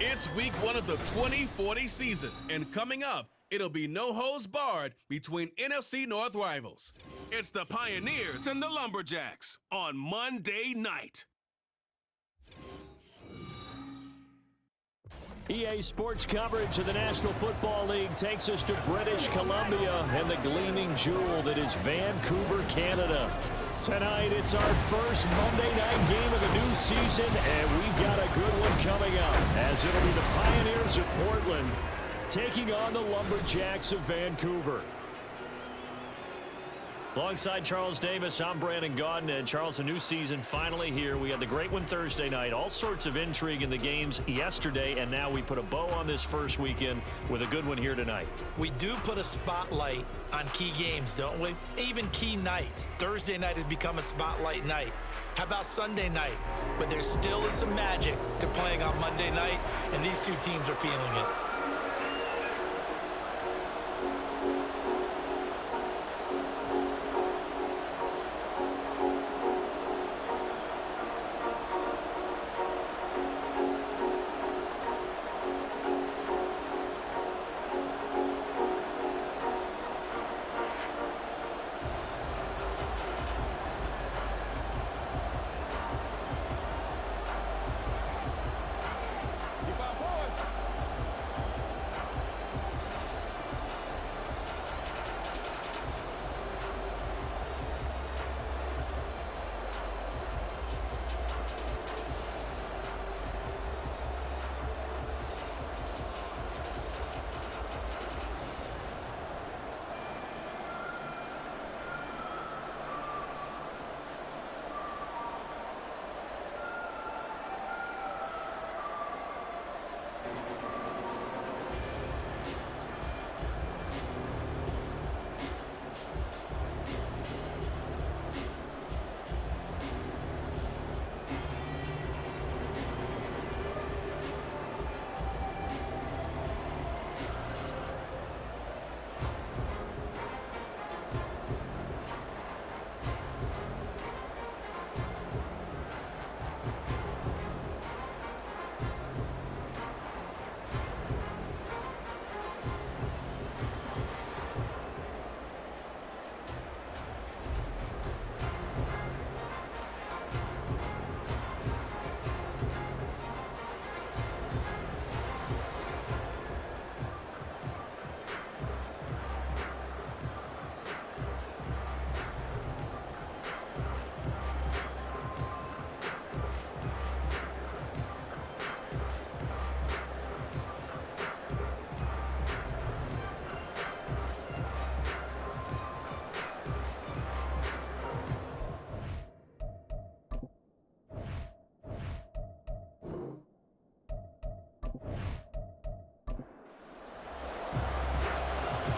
It's week 1 of the 2040 season, and coming up, it'll be no holds barred between NFC North rivals. It's the Pioneers and the Lumberjacks on Monday night. EA Sports coverage of the National Football League takes us to British Columbia and the gleaming jewel that is Vancouver, Canada. Tonight, it's our first Monday night game of the new season, and we've got a good one coming up, as it'll be the Pioneers of Portland taking on the Lumberjacks of Vancouver. Alongside Charles Davis, I'm Brandon Gaudin, and Charles, a new season finally here. We had the great one Thursday night, all sorts of intrigue in the games yesterday, and now we put a bow on this first weekend with a good one here tonight. We do put a spotlight on key games, don't we? Even key nights. Thursday night has become a spotlight night. How about Sunday night? But there still is some magic to playing on Monday night, and these two teams are feeling it.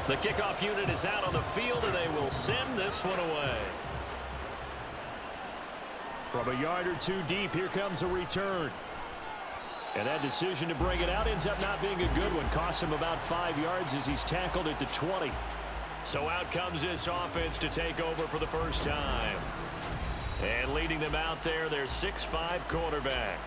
The kickoff unit is out on the field, and they will send this one away. From a yard or two deep, here comes a return. And that decision to bring it out ends up not being a good one. Costs him about 5 yards as he's tackled at the 20. So out comes this offense to take over for the first time. And leading them out there, their 6'5" quarterback.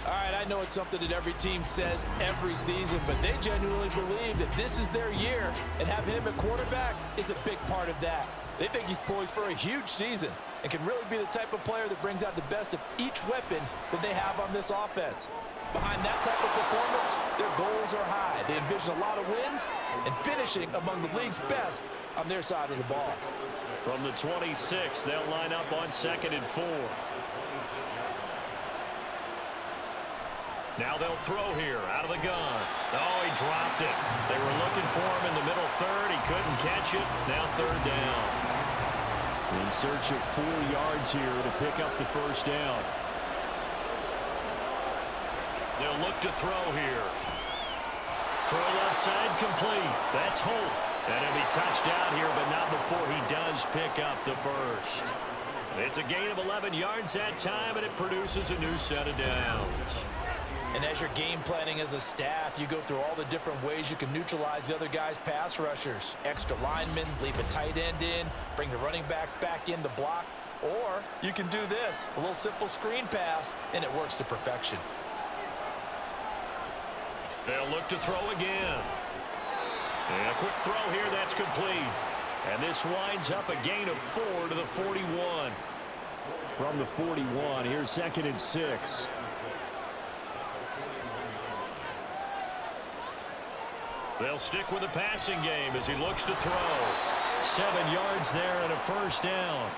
All right, I know it's something that every team says every season, but they genuinely believe that this is their year, and having him at quarterback is a big part of that. They think he's poised for a huge season and can really be the type of player that brings out the best of each weapon that they have on this offense. Behind that type of performance, their goals are high. They envision a lot of wins and finishing among the league's best on their side of the ball. From the 26, they'll line up on 2nd and 4. Now they'll throw here out of the gun. Oh, he dropped it. They were looking for him in the middle third. He couldn't catch it. Now 3rd down. In search of 4 yards here to pick up the first down. They'll look to throw here. Throw left side complete. That's Holt. And he'll be touched out here, but not before he does pick up the first. It's a gain of 11 yards that time, and it produces a new set of downs. And as you're game planning as a staff, you go through all the different ways you can neutralize the other guy's pass rushers. Extra linemen, leave a tight end in, bring the running backs back in to block. Or you can do this, a little simple screen pass, and it works to perfection. They'll look to throw again. And a quick throw here, that's complete. And this winds up a gain of 4 to the 41. From the 41, here's 2nd and 6. They'll stick with the passing game as he looks to throw. 7 yards there and a first down.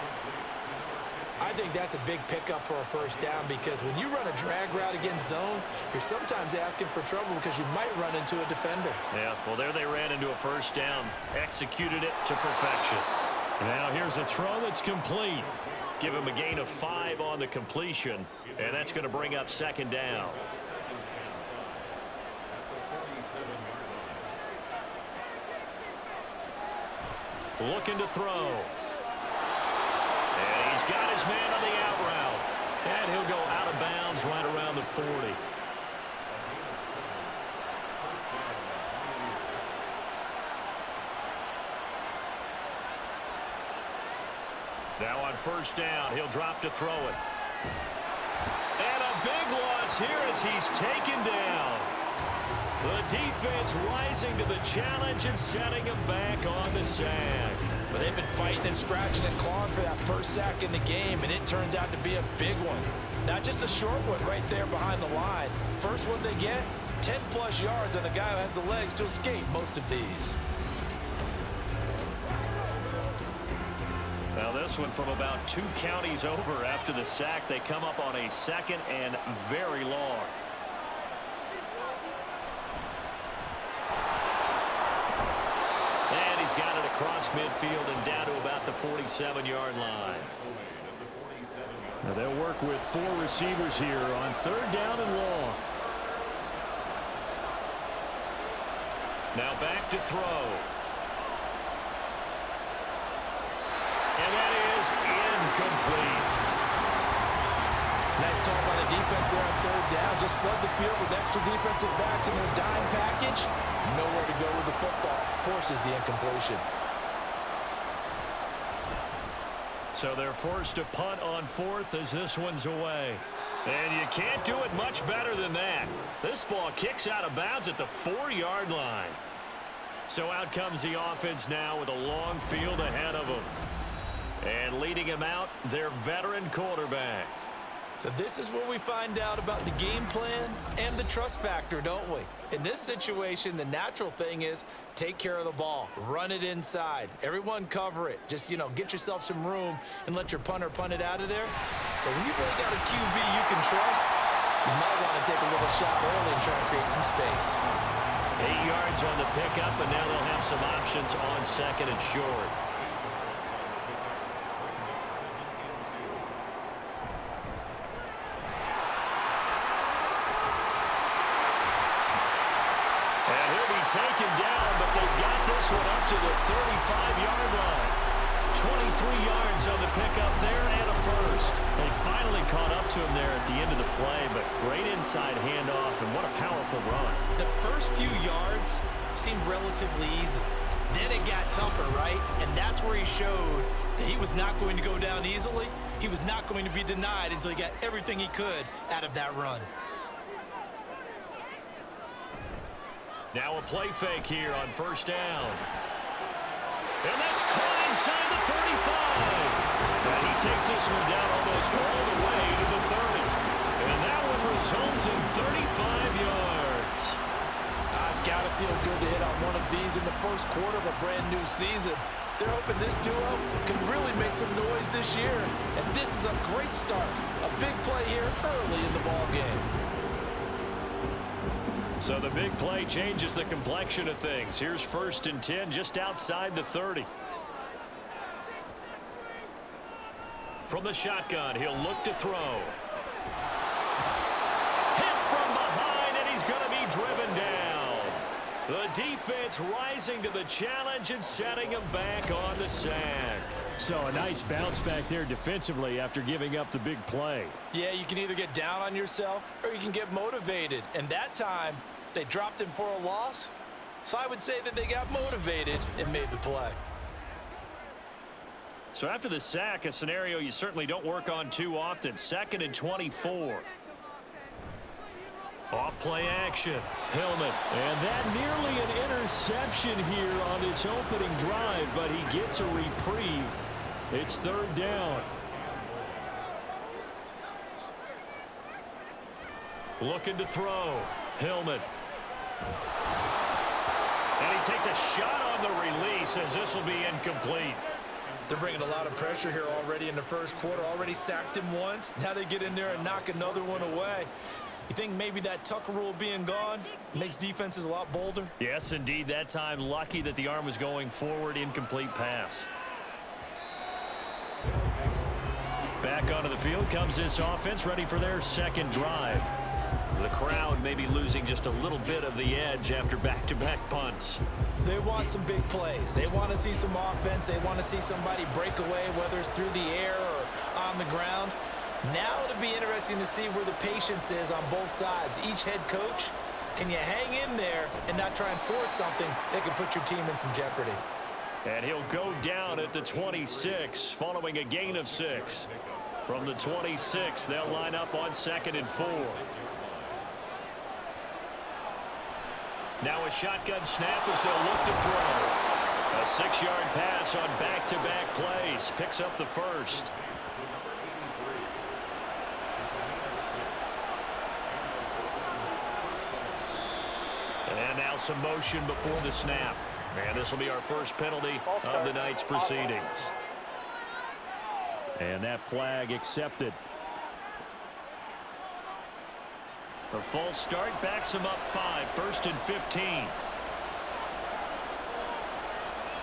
I think that's a big pickup for a first down because when you run a drag route against zone, you're sometimes asking for trouble because you might run into a defender. Yeah, well, there they ran into a first down. Executed it to perfection. Now here's a throw that's complete. Give him a gain of 5 on the completion, and that's going to bring up 2nd down. Looking to throw. And he's got his man on the out route. And he'll go out of bounds right around the 40. Now on first down, he'll drop to throw it. And a big loss here as he's taken down. The defense rising to the challenge and setting him back on the sack. But they've been fighting and scratching and clawing for that first sack in the game, and it turns out to be a big one. Not just a short one right there behind the line. First one they get, 10-plus yards, and the guy who has the legs to escape most of these. Now this one from about 2 counties over after the sack. They come up on a 2nd and very long. And he's got it across midfield and down to about the 47-yard line. Now they'll work with 4 receivers here on 3rd down and long. Now back to throw. And that is incomplete. Nice call by the defense there on 3rd down. Just flood the field with extra defensive backs in their dime package. Nowhere to go with the football. Forces the incompletion. So they're forced to punt on 4th as this one's away. And you can't do it much better than that. This ball kicks out of bounds at the 4-yard line. So out comes the offense now with a long field ahead of them. And leading him out, their veteran quarterback. So this is where we find out about the game plan and the trust factor, don't we? In this situation, the natural thing is take care of the ball. Run it inside. Everyone cover it. Just, get yourself some room and let your punter punt it out of there. But when you really got a QB you can trust, you might want to take a little shot early and try to create some space. 8 yards on the pickup, and now they'll have some options on 2nd and short. Taken down, but they've got this one up to the 35-yard line. 23 yards on the pickup there and a first. They finally caught up to him there at the end of the play, but great inside handoff, and what a powerful run. The first few yards seemed relatively easy. Then it got tougher, right? And that's where he showed that he was not going to go down easily. He was not going to be denied until he got everything he could out of that run. Now a play fake here on first down. And that's caught inside the 35. And he takes this one down almost all the way to the 30. And that one results in 35 yards. It's got to feel good to hit on one of these in the first quarter of a brand new season. They're hoping this duo can really make some noise this year. And this is a great start. A big play here early in the ball game. So the big play changes the complexion of things. Here's 1st and 10 just outside the 30. From the shotgun, he'll look to throw. Hit from behind, and he's going to be driven down. The defense rising to the challenge and setting him back on the sack. So a nice bounce back there defensively after giving up the big play. Yeah, you can either get down on yourself or you can get motivated. And that time, they dropped him for a loss. So I would say that they got motivated and made the play. So after the sack, a scenario you certainly don't work on too often. 2nd and 24. Off play action. Hillman. And that nearly an interception here on this opening drive, but he gets a reprieve. It's third down. Looking to throw. Hillman. And he takes a shot on the release as this will be incomplete. They're bringing a lot of pressure here already in the first quarter. Already sacked him once. Now they get in there and knock another one away. You think maybe that Tucker rule being gone makes defenses a lot bolder? Yes, indeed. That time, lucky that the arm was going forward. Incomplete pass. Back onto the field comes this offense, ready for their second drive. The crowd may be losing just a little bit of the edge after back-to-back punts. They want some big plays. They want to see some offense. They want to see somebody break away, whether it's through the air or on the ground. Now it'll be interesting to see where the patience is on both sides. Each head coach, can you hang in there and not try and force something that could put your team in some jeopardy? And he'll go down at the 26, following a gain of 6. From the 26, they'll line up on 2nd and 4. Now a shotgun snap as they'll look to throw. A 6-yard pass on back-to-back plays. Picks up the first. And now some motion before the snap. And this will be our first penalty of the night's proceedings. And that flag accepted. A false start backs him up 5. 1st and 15.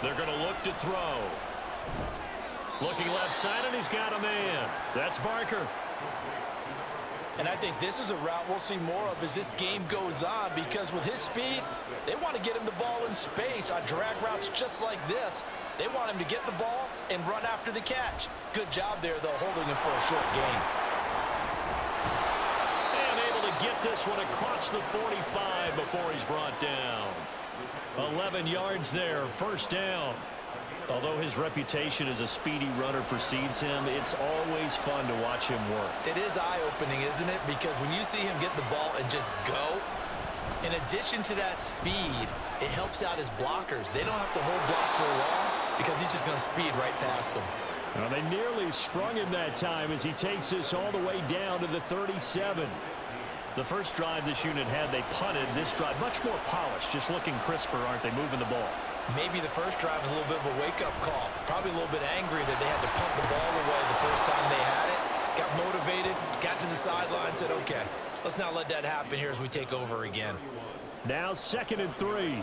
They're going to look to throw. Looking left side, and he's got a man. That's Barker. And I think this is a route we'll see more of as this game goes on, because with his speed, they want to get him the ball in space on drag routes just like this. They want him to get the ball and run after the catch. Good job there, though, holding him for a short gain. And able to get this one across the 45 before he's brought down. 11 yards there, first down. Although his reputation as a speedy runner precedes him, it's always fun to watch him work. It is eye-opening, isn't it? Because when you see him get the ball and just go, in addition to that speed, it helps out his blockers. They don't have to hold blocks for long because he's just going to speed right past them. Well, they nearly sprung him that time as he takes this all the way down to the 37. The first drive this unit had, they punted. This drive, much more polished, just looking crisper, aren't they, moving the ball? Maybe the first drive was a little bit of a wake-up call. Probably a little bit angry that they had to punt the ball away the first time they had it. Got motivated, got to the sideline, said, okay, let's not let that happen here as we take over again. Now 2nd and 3.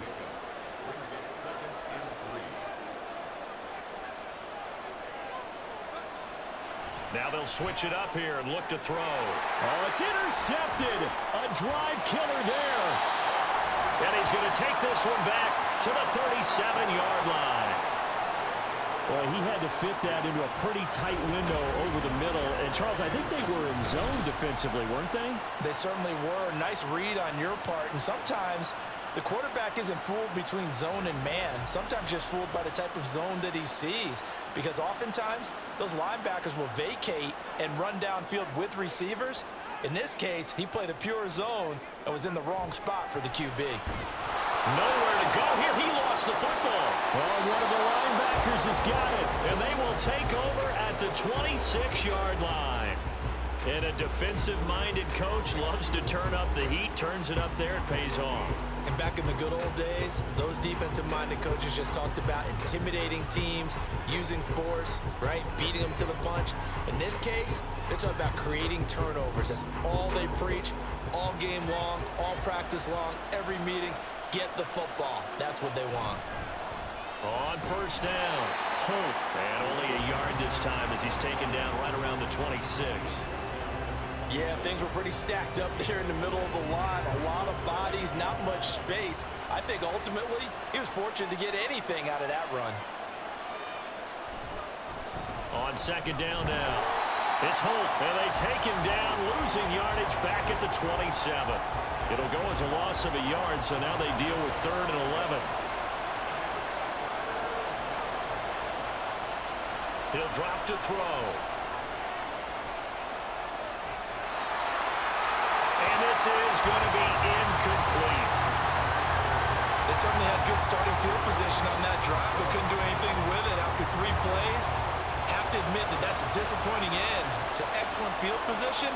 Now they'll switch it up here and look to throw. Oh, it's intercepted. A drive killer there. And he's going to take this one back to the 37-yard line. Well, he had to fit that into a pretty tight window over the middle. And, Charles, I think they were in zone defensively, weren't they? They certainly were. Nice read on your part. And sometimes the quarterback isn't fooled between zone and man. Sometimes just fooled by the type of zone that he sees. Because oftentimes, those linebackers will vacate and run downfield with receivers. In this case, he played a pure zone and was in the wrong spot for the QB. Nowhere to go here. He lost the football. Well, one of the linebackers has got it, and they will take over at the 26-yard line. And a defensive-minded coach loves to turn up the heat, turns it up there, it pays off. And back in the good old days, those defensive-minded coaches just talked about intimidating teams, using force, right, beating them to the punch. In this case, they're talking about creating turnovers. That's all they preach, all game long, all practice long, every meeting. Get the football. That's what they want. On first down, Holt. And only a yard this time as he's taken down right around the 26. Yeah, things were pretty stacked up there in the middle of the line. A lot of bodies, not much space. I think ultimately he was fortunate to get anything out of that run. On second down now, it's Holt, and they take him down, losing yardage back at the 27. It'll go as a loss of a yard, so now they deal with 3rd and 11. He'll drop to throw. And this is going to be incomplete. They certainly had good starting field position on that drive, but couldn't do anything with it after 3 plays. Have to admit that that's a disappointing end to excellent field position.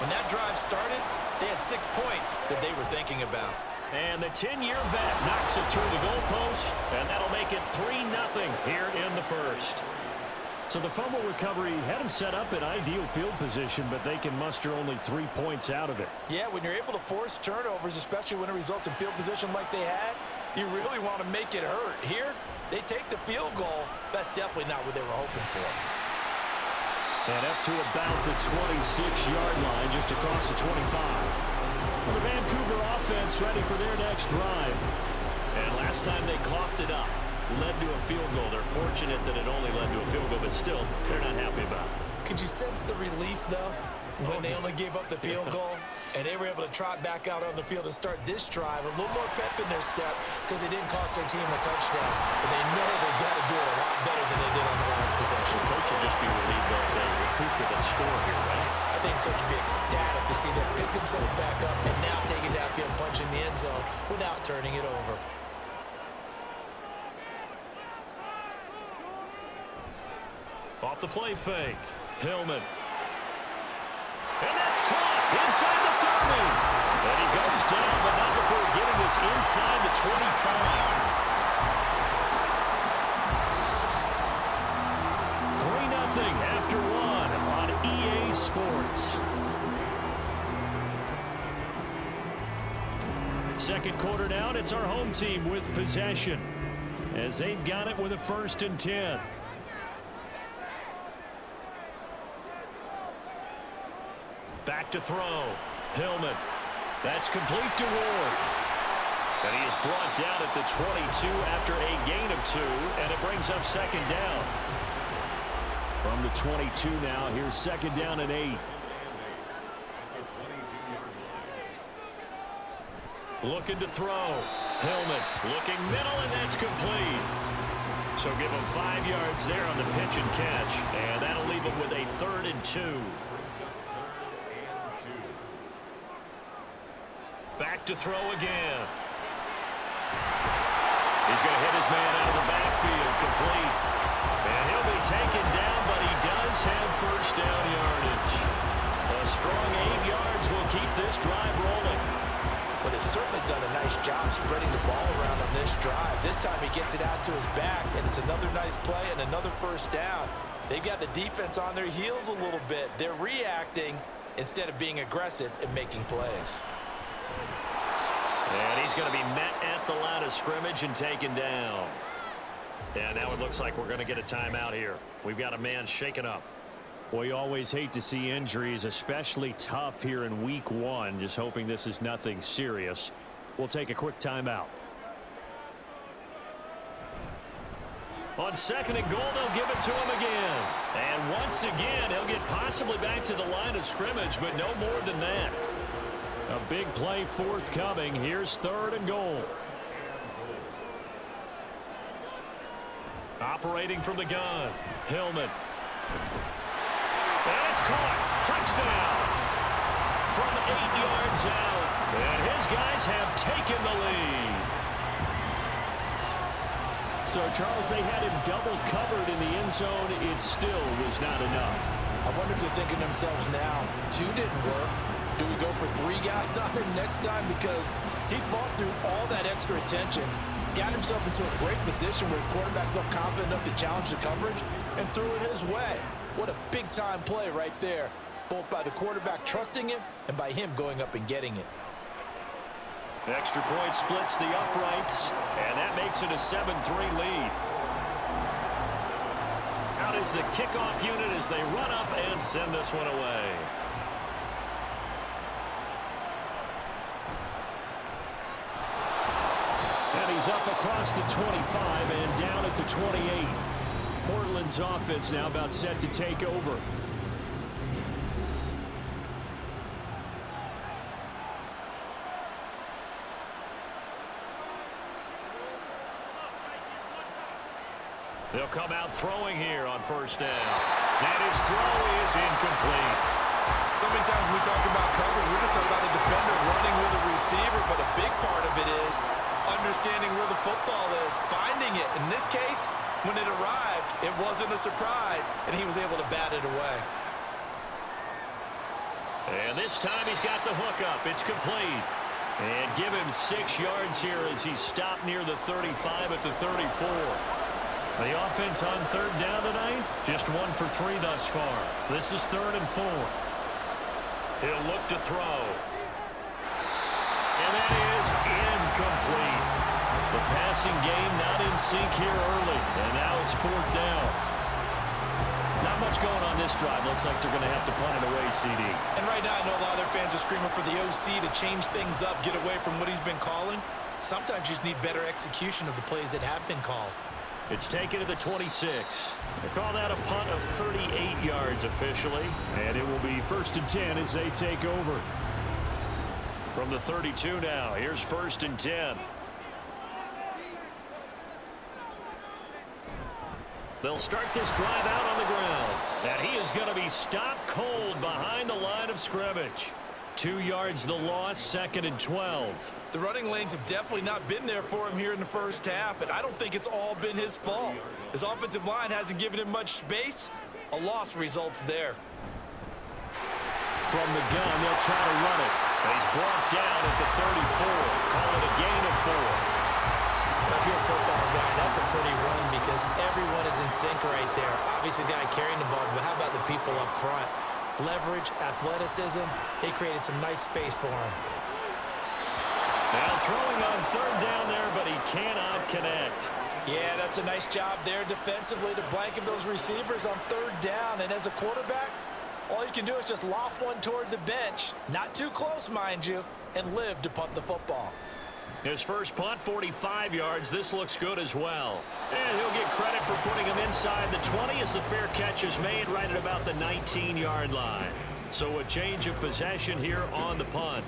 When that drive started, they had 6 points that they were thinking about. And the 10-year vet knocks it through the goalpost, and that'll make it 3-0 here in the first. So the fumble recovery had them set up in ideal field position, but they can muster only 3 points out of it. Yeah, when you're able to force turnovers, especially when it results in field position like they had, you really want to make it hurt. Here, they take the field goal. That's definitely not what they were hoping for. And up to about the 26-yard line, just across the 25. Well, the Vancouver offense ready for their next drive. And last time they coughed it up, led to a field goal. They're fortunate that it only led to a field goal, but still, they're not happy about it. Could you sense the relief, though, when they only gave up the field goal? And they were able to trot back out on the field and start this drive. A little more pep in their step because it didn't cost their team a touchdown. But they know they've got to do it a lot better than they did on the last possession. The coach will just be relieved that they recoup with a score here, right? I think coach will be ecstatic to see them pick themselves back up and now take it downfield and punch in the end zone without turning it over. Off the play fake. Hillman. And that's caught inside the 30. And he goes down, but not before getting this inside the 25. 3-0 after 1 on EA Sports. Second quarter down, it's our home team with possession as they've got it with a 1st and 10. Back to throw. Hillman. That's complete to Ward. And he is brought down at the 22 after a gain of 2, and it brings up 2nd down. From the 22 now, here's 2nd down and 8. Looking to throw. Hillman looking middle, and that's complete. So give him 5 yards there on the pitch and catch, and that'll leave him with a 3rd and 2. Back to throw again. He's going to hit his man out of the backfield, complete. And he'll be taken down, but he does have 1st down yardage. A strong 8 yards will keep this drive rolling. But they've certainly done a nice job spreading the ball around on this drive. This time he gets it out to his back, and it's another nice play and another 1st down. They've got the defense on their heels a little bit. They're reacting instead of being aggressive and making plays. And he's going to be met at the line of scrimmage and taken down. And now it looks like we're going to get a timeout here. We've got a man shaken up. Well, you always hate to see injuries, especially tough here in week 1. Just hoping this is nothing serious. We'll take a quick timeout. On 2nd and goal, they'll give it to him again. And once again, he'll get possibly back to the line of scrimmage, but no more than that. A big play forthcoming. Here's 3rd and goal. Operating from the gun. Hillman. And it's caught. Touchdown. From 8 yards out. And his guys have taken the lead. So, Charles, they had him double covered in the end zone. It still was not enough. I wonder if they're thinking to themselves now, 2 didn't work. Do we go for 3 guys on him next time? Because he fought through all that extra attention, got himself into a great position where his quarterback felt confident enough to challenge the coverage and threw it his way. What a big-time play right there, both by the quarterback trusting him and by him going up and getting it. Extra point splits the uprights, and that makes it a 7-3 lead. Out is the kickoff unit as they run up and send this one away. And he's up across the 25 and down at the 28. Portland's offense now about set to take over. They'll come out throwing here on 1st down. And his throw is incomplete. So many times when we talk about coverage, we're just talking about a defender running with a receiver, but a big part of it is understanding where the football is, finding it. In this case, when it arrived, it wasn't a surprise, and he was able to bat it away. And this time he's got the hook up. It's complete. And give him 6 yards here as he's stopped near the 35 at the 34. The offense on third down tonight, just 1 for 3 thus far. This is 3rd and 4. He'll look to throw. And that is incomplete. The passing game not in sync here early. And now it's 4th down. Not much going on this drive. Looks like they're going to have to punt it away, CD. And right now I know a lot of their fans are screaming for the OC to change things up, get away from what he's been calling. Sometimes you just need better execution of the plays that have been called. It's taken to the 26. They call that a punt of 38 yards officially. And it will be 1st and 10 as they take over. From the 32 now, here's 1st and 10. They'll start this drive out on the ground. And he is going to be stopped cold behind the line of scrimmage. 2 yards the loss, 2nd and 12. The running lanes have definitely not been there for him here in the first half, and I don't think it's all been his fault. His offensive line hasn't given him much space. A loss results there. From the gun, they'll try to run it. And he's brought down at the 34. Call it a gain of 4. If you're a football guy, that's a pretty run because everyone is in sync right there. Obviously, the guy carrying the ball, but how about the people up front? Leverage, athleticism, they created some nice space for him. Now throwing on third down there, but he cannot connect. Yeah, that's a nice job there defensively to blanket those receivers on third down. And as a quarterback, all you can do is just loft one toward the bench. Not too close, mind you, and live to punt the football. His first punt, 45 yards. This looks good as well. And he'll get credit for putting him inside the 20 as the fair catch is made right at about the 19-yard line. So a change of possession here on the punt.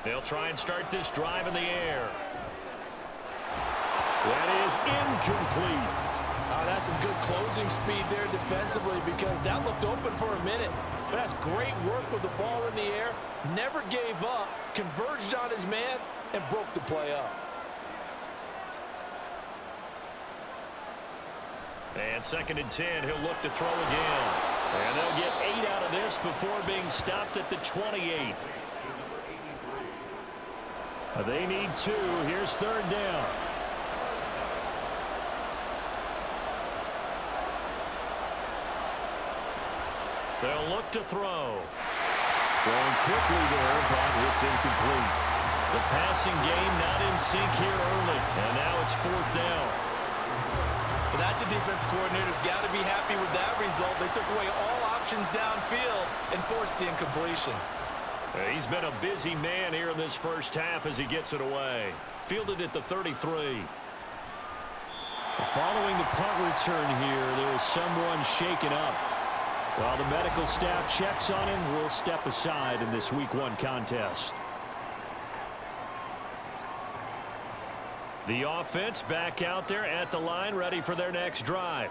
They'll try and start this drive in the air. That is incomplete. That's some good closing speed there defensively because that looked open for a minute. But that's great work with the ball in the air. Never gave up, converged on his man, and broke the play up. And 2nd and 10, he'll look to throw again. And they'll get 8 out of this before being stopped at the 28. They need 2. Here's third down. They'll look to throw. Throwing quickly there, but it's incomplete. The passing game not in sync here early. And now it's 4th down. Well, that's a defensive coordinator's got to be happy with that result. They took away all options downfield and forced the incompletion. He's been a busy man here in this first half as he gets it away. Fielded at the 33. Following the punt return here, there is someone shaken up. While the medical staff checks on him, we'll step aside in this Week 1 contest. The offense back out there at the line, ready for their next drive.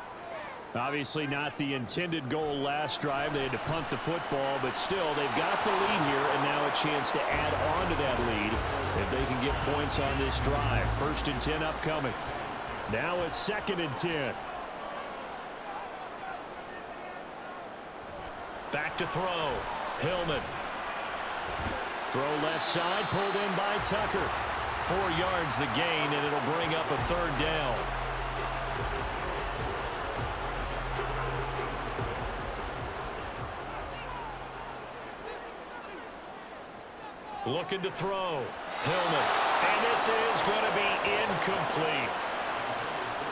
Obviously not the intended goal last drive. They had to punt the football, but still, they've got the lead here, and now a chance to add on to that lead if they can get points on this drive. 1st and 10 upcoming. Now a 2nd and 10. Back to throw. Hillman. Throw left side, pulled in by Tucker. 4 yards the gain, and it'll bring up a third down. Looking to throw. Hillman. And this is going to be incomplete.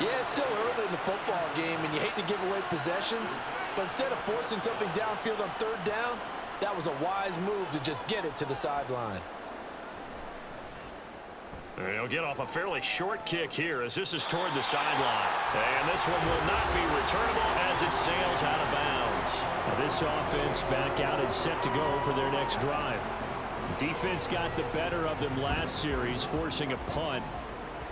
Yeah, it's still early in the football game, and you hate to give away possessions, but instead of forcing something downfield on third down, that was a wise move to just get it to the sideline. He'll get off a fairly short kick here as this is toward the sideline. And this one will not be returnable as it sails out of bounds. Now this offense back out and set to go for their next drive. Defense got the better of them last series, forcing a punt.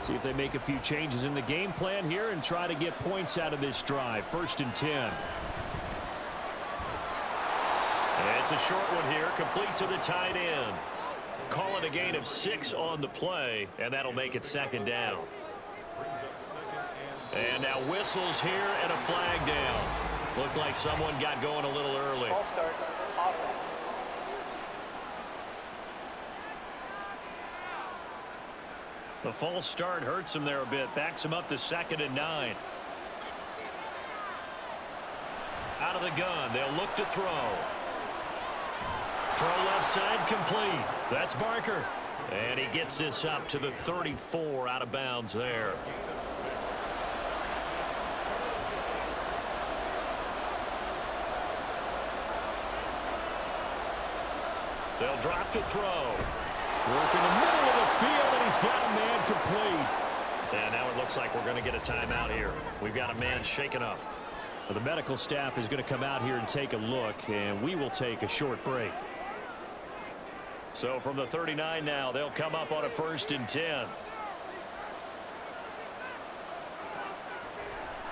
See if they make a few changes in the game plan here and try to get points out of this drive. 1st and 10. It's a short one here, complete to the tight end. Call it a gain of 6 on the play, and that'll make it 2nd down. And now whistles here and a flag down. Looked like someone got going a little early. The false start hurts him there a bit. Backs him up to 2nd and 9. Out of the gun. They'll look to throw. Throw left side complete. That's Barker. And he gets this up to the 34 out of bounds there. They'll drop to throw. Work in the middle of the field, and he's got a man complete. And now it looks like we're going to get a timeout here. We've got a man shaken up. Well, the medical staff is going to come out here and take a look, and we will take a short break. So from the 39 now, they'll come up on a 1st and 10.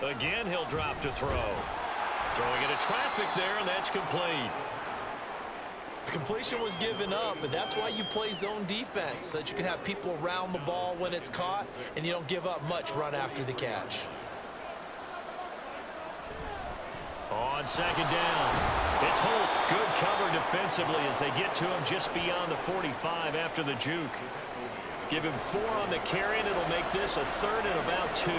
Again, he'll drop to throw. Throwing into traffic there, and that's complete. Completion was given up, but that's why you play zone defense, so that you can have people around the ball when it's caught, and you don't give up much run after the catch. On 2nd down, it's Holt. Good cover defensively as they get to him just beyond the 45 after the juke. Give him 4 on the carry, and it'll make this a 3rd and about 2.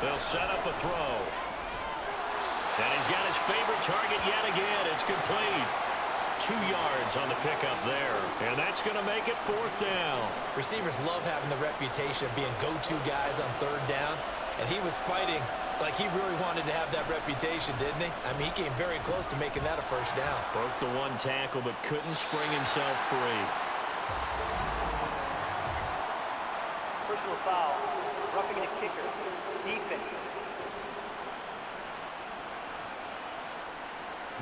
They'll set up a throw. And he's got his favorite target yet again. It's complete. 2 yards on the pickup there. And that's going to make it 4th down. Receivers love having the reputation of being go-to guys on 3rd down. And he was fighting like he really wanted to have that reputation, didn't he? I mean, he came very close to making that a 1st down. Broke the 1 tackle, but couldn't spring himself free. Personal foul. Roughing the kicker. Defense.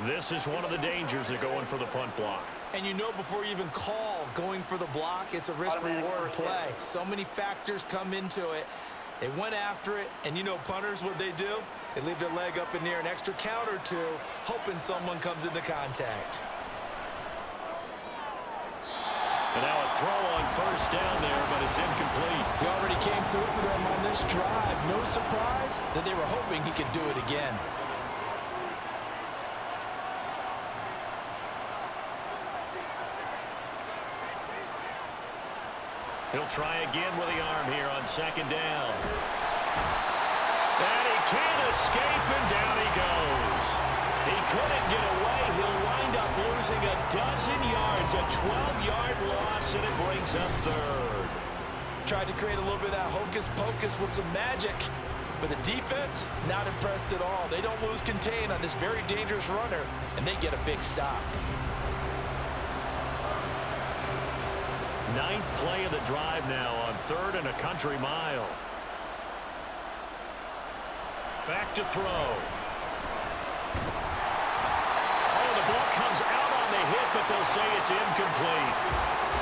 This is one of the dangers of going for the punt block. And you know before you even call going for the block, it's a risk-reward play. So many factors come into it. They went after it, and you know punters, what they do? They leave their leg up in the air an extra count or 2, hoping someone comes into contact. And now a throw on 1st down there, but it's incomplete. He already came through for them on this drive. No surprise that they were hoping he could do it again. He'll try again with the arm here on 2nd down. And he can't escape, and down he goes. He couldn't get away. He'll wind up losing a dozen yards, a 12-yard loss, and it brings up 3rd. Tried to create a little bit of that hocus-pocus with some magic. But the defense, not impressed at all. They don't lose contain on this very dangerous runner, and they get a big stop. 9th play of the drive now on 3rd and a country mile. Back to throw. Oh, the ball comes out on the hit, but they'll say it's incomplete.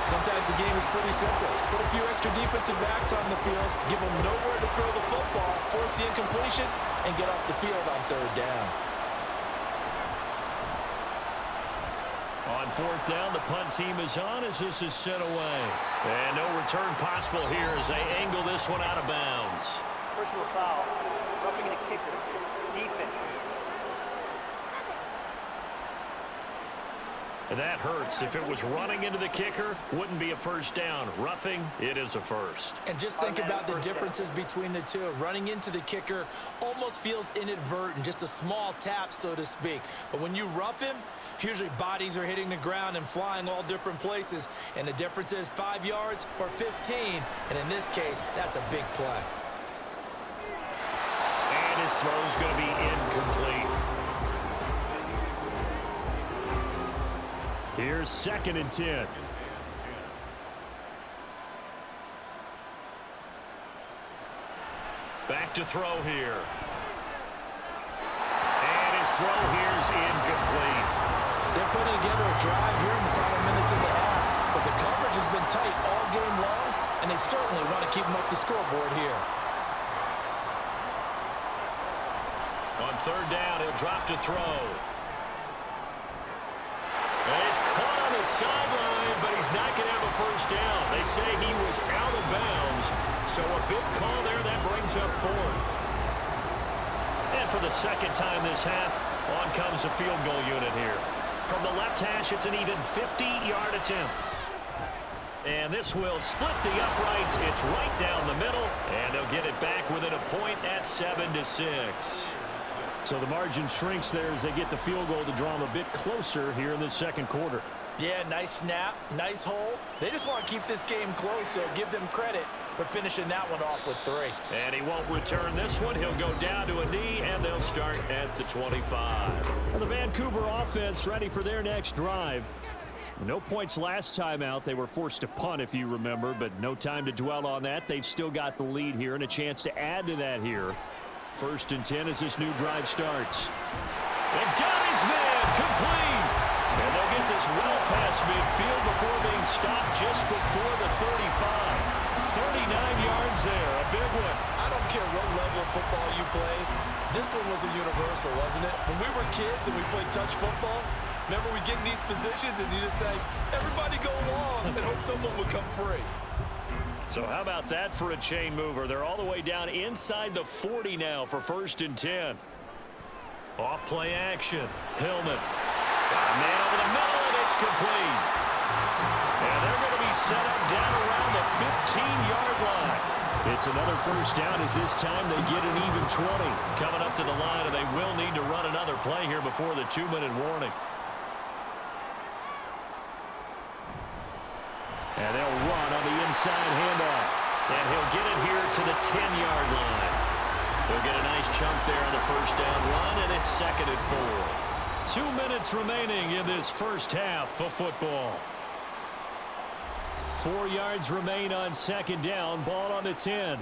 Sometimes the game is pretty simple. Put a few extra defensive backs on the field, give them nowhere to throw the football, force the incompletion, and get off the field on 3rd down. On 4th down, the punt team is on as this is sent away. And no return possible here as they angle this one out of bounds. Personal foul. Roughing the kicker. Defense. And that hurts. If it was running into the kicker, wouldn't be a 1st down. Roughing, it is a 1st. And just think about the differences between the two. Running into the kicker almost feels inadvertent, just a small tap, so to speak. But when you rough him, usually bodies are hitting the ground and flying all different places. And the difference is 5 yards or 15. And in this case, that's a big play. And his throw's going to be incomplete. Here's 2nd and 10. Back to throw here. And his throw here's incomplete. They're putting together a drive here in the final minutes of the half, but the coverage has been tight all game long, and they certainly want to keep them up the scoreboard here. On third down, he'll drop to throw. And he's caught on the sideline, but he's not going to have a first down. They say he was out of bounds, so a big call there. That brings up fourth. And for the second time this half, on comes the field goal unit here. From the left hash, it's an even 50-yard attempt. And this will split the uprights. It's right down the middle, and they'll get it back within a point at 7-6. So the margin shrinks there as they get the field goal to draw them a bit closer here in the second quarter. Yeah, nice snap, nice hole. They just want to keep this game close, so give them credit for finishing that one off with 3. And he won't return this one. He'll go down to a knee, and they'll start at the 25. Well, the Vancouver offense ready for their next drive. No points last time out. They were forced to punt, if you remember, but no time to dwell on that. They've still got the lead here and a chance to add to that here. 1st and 10 as this new drive starts. They've got his man complete. And they'll get this well past midfield before being stopped just before the 35. 39 yards there, a big one. I don't care what level of football you play. This one was a universal, wasn't it? When we were kids and we played touch football, remember we get in these positions and you just say, everybody go along and hope someone would come free. So how about that for a chain mover? They're all the way down inside the 40 now for 1st and 10. Off play action. Hillman. Got a man over the middle, and it's complete. And they're going to be set up down around the 15-yard line. It's another first down as this time they get an even 20. Coming up to the line, and they will need to run another play here before the 2-minute warning. And they'll run on the inside handoff. And he'll get it here to the 10-yard line. He'll get a nice chunk there on the first down run, and it's 2nd and 4. 2 minutes remaining in this first half of football. 4 yards remain on 2nd down. Ball on the 10.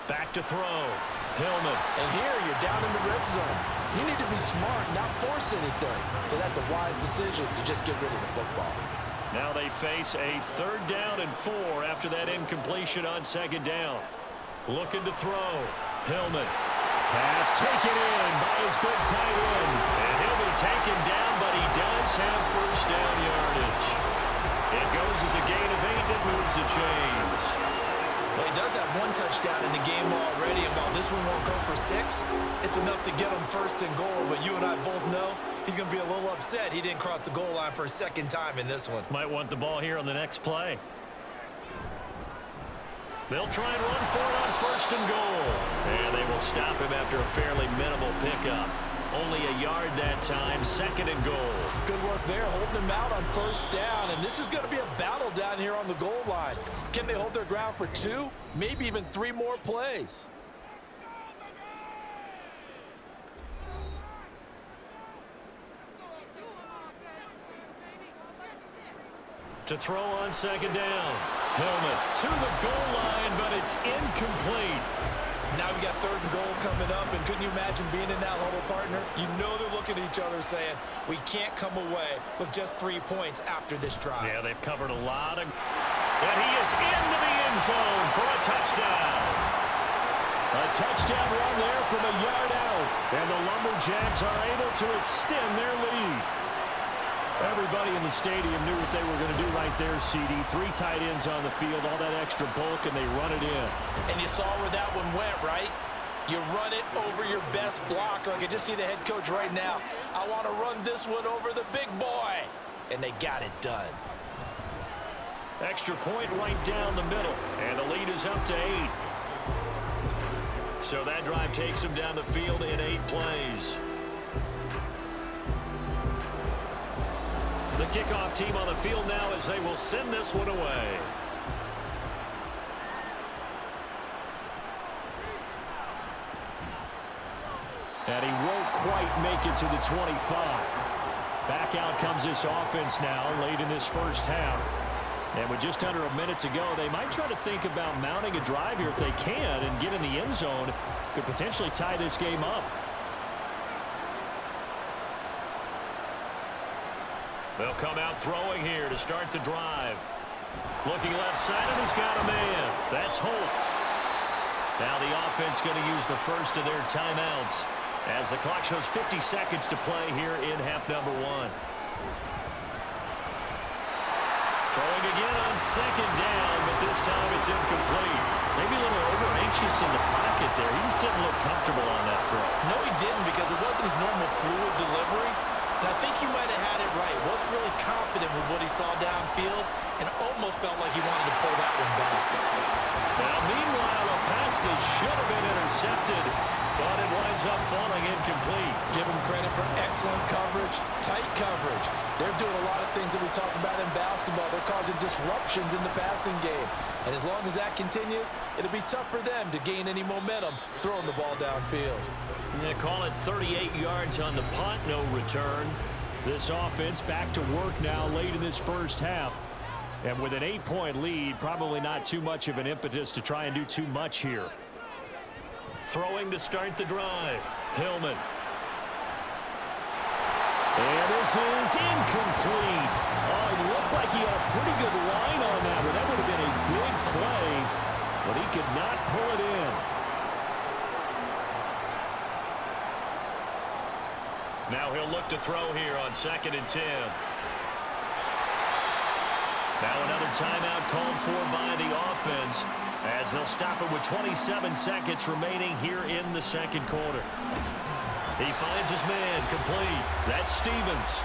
Back to throw. Hillman. And here you're down in the red zone. You need to be smart, not force anything. So that's a wise decision to just get rid of the football. Now they face a 3rd down and 4 after that incompletion on 2nd down. Looking to throw. Hillman. Pass taken in by his big tight end. And he'll be taken down, but he does have first down yardage. It goes as a gain of 8 that moves the chains. Well, he does have 1 touchdown in the game already, and while this one won't go for 6, it's enough to get him 1st and goal. But you and I both know he's going to be a little upset he didn't cross the goal line for a 2nd time in this one. Might want the ball here on the next play. They'll try and run for it on 1st and goal. And they will stop him after a fairly minimal pickup. Only a yard that time, 2nd and goal. Good work there, holding him out on 1st down. And this is going to be a battle down here on the goal line. Can they hold their ground for 2, maybe even 3 more plays? To throw on 2nd down. Hillman to the goal line, but it's incomplete. Now we got 3rd and goal coming up, and couldn't you imagine being in that huddle, partner? You know they're looking at each other saying, we can't come away with just 3 points after this drive. Yeah, they've covered a lot of... And he is into the end zone for a touchdown. A touchdown run there from a yard out. And the Lumberjacks are able to extend their lead. Everybody in the stadium knew what they were going to do right there, CD. 3 tight ends on the field, all that extra bulk, and they run it in. And you saw where that one went, right? You run it over your best blocker. I can just see the head coach right now. I want to run this one over the big boy. And they got it done. Extra point right down the middle, and the lead is up to 8. So that drive takes them down the field in 8 plays. The kickoff team on the field now as they will send this one away. And he won't quite make it to the 25. Back out comes this offense now late in this first half. And with just under a minute to go, they might try to think about mounting a drive here if they can and get in the end zone. Could potentially tie this game up. They'll come out throwing here to start the drive. Looking left side, and he's got a man. That's Holt. Now the offense going to use the first of their timeouts as the clock shows 50 seconds to play here in half number 1. Throwing again on second down, but this time it's incomplete. Maybe a little over-anxious in the pocket there. He just didn't look comfortable on that throw. No, he didn't, because it wasn't his normal fluid delivery. And I think he might have had it right. Wasn't really confident with what he saw downfield and almost felt like he wanted to pull that one back. Now, meanwhile, a pass that should have been intercepted, but it winds up falling incomplete. Give him credit for excellent coverage, tight coverage. They're doing a lot of things that we talk about in basketball. They're causing disruptions in the passing game. And as long as that continues, it'll be tough for them to gain any momentum throwing the ball downfield. They call it 38 yards on the punt, no return. This offense back to work now late in this first half. And with an 8-point lead, probably not too much of an impetus to try and do too much here. Throwing to start the drive. Hillman. And this is incomplete. Oh, it looked like he had a pretty good line on that one. That would have been a big play, but he could not pull it in. Now he'll look to throw here on 2nd and 10. Now another timeout called for by the offense as they'll stop it with 27 seconds remaining here in the second quarter. He finds his man complete. That's Stevens.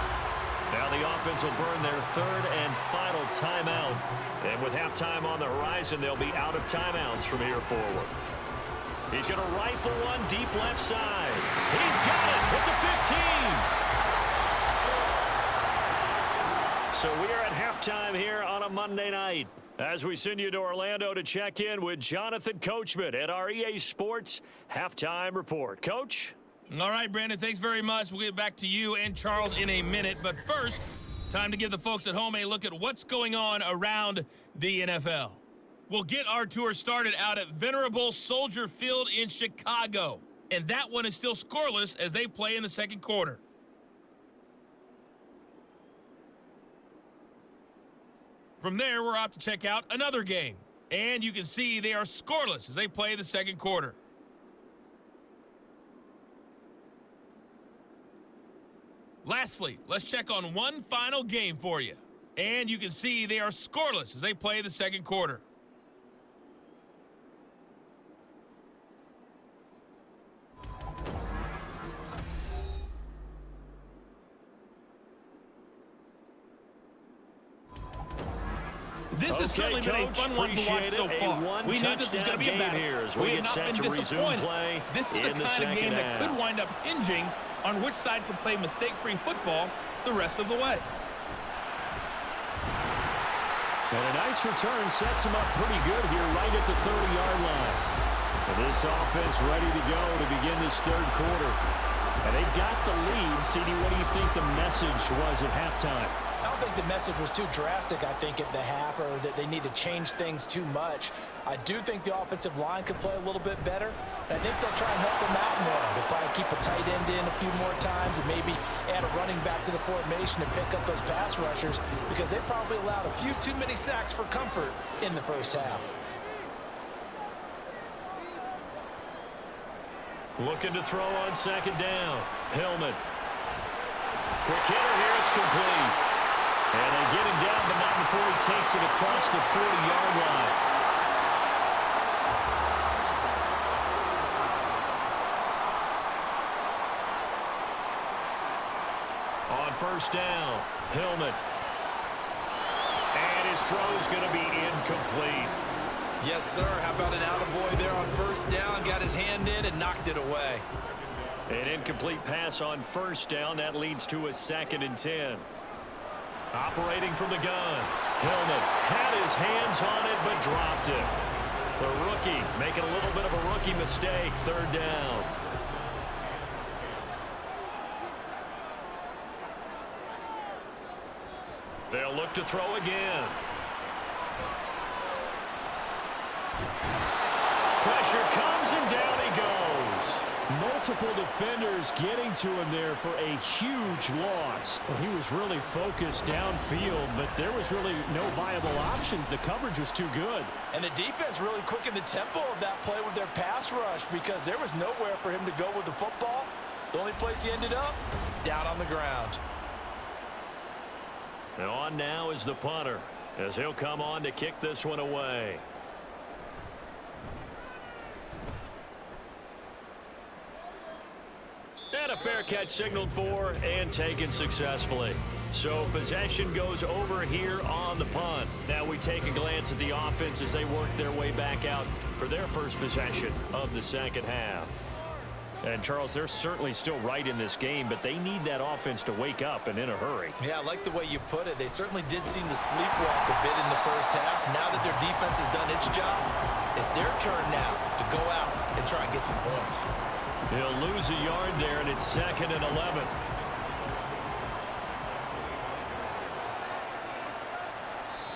Now the offense will burn their 3rd and final timeout. And with halftime on the horizon, they'll be out of timeouts from here forward. He's going to rifle one deep left side. He's got it at the 15. So we are at halftime here on a Monday night as we send you to Orlando to check in with Jonathan Coachman at our EA Sports Halftime Report. Coach? All right, Brandon, thanks very much. We'll get back to you and Charles in a minute. But first, time to give the folks at home a look at what's going on around the NFL. We'll get our tour started out at Venerable Soldier Field in Chicago. And that one is still scoreless as they play in the second quarter. From there, we're off to check out another game. And you can see they are scoreless as they play the second quarter. Lastly, let's check on one final game for you. And you can see they are scoreless as they play the second quarter. This has certainly been a fun one to watch so far. We knew this was going to be a battle. Here as we we have get not set been to resume disappointed. play. This is the kind of game that could wind up hinging on which side could play mistake-free football the rest of the way. And a nice return sets him up pretty good here right at the 30-yard line. And this offense ready to go to begin this third quarter. And they've got the lead. CD, what do you think the message was at halftime? I don't think the message was too drastic, I think, at the half, or that they need to change things too much. I do think the offensive line could play a little bit better. And I think they'll try and help them out more. They'll probably keep a tight end in a few more times and maybe add a running back to the formation and pick up those pass rushers because they probably allowed a few too many sacks for comfort in the first half. Looking to throw on second down. Hillman. Quick hitter here. It's complete. And they get him down, but not before he takes it across the 40-yard line. On first down, Hillman. And his throw's going to be incomplete. Yes, sir. How about an attaboy there on first down? Got his hand in and knocked it away. An incomplete pass on first down. That leads to a 2nd and 10. Operating from the gun. Hillman had his hands on it but dropped it. The rookie making a little bit of a rookie mistake. Third down. They'll look to throw again. Pressure comes and down he goes. Multiple defenders getting to him there for a huge loss. Well, he was really focused downfield, but there was really no viable options. The coverage was too good. And the defense really quickened the tempo of that play with their pass rush because there was nowhere for him to go with the football. The only place he ended up, down on the ground. And on now is the punter, as he'll come on to kick this one away. And a fair catch signaled for and taken successfully. So possession goes over here on the punt. Now we take a glance at the offense as they work their way back out for their first possession of the second half. And, Charles, they're certainly still right in this game, but they need that offense to wake up and in a hurry. Yeah, I like the way you put it. They certainly did seem to sleepwalk a bit in the first half. Now that their defense has done its job, it's their turn now to go out and try and get some points. He'll lose a yard there, and it's 2nd and 11.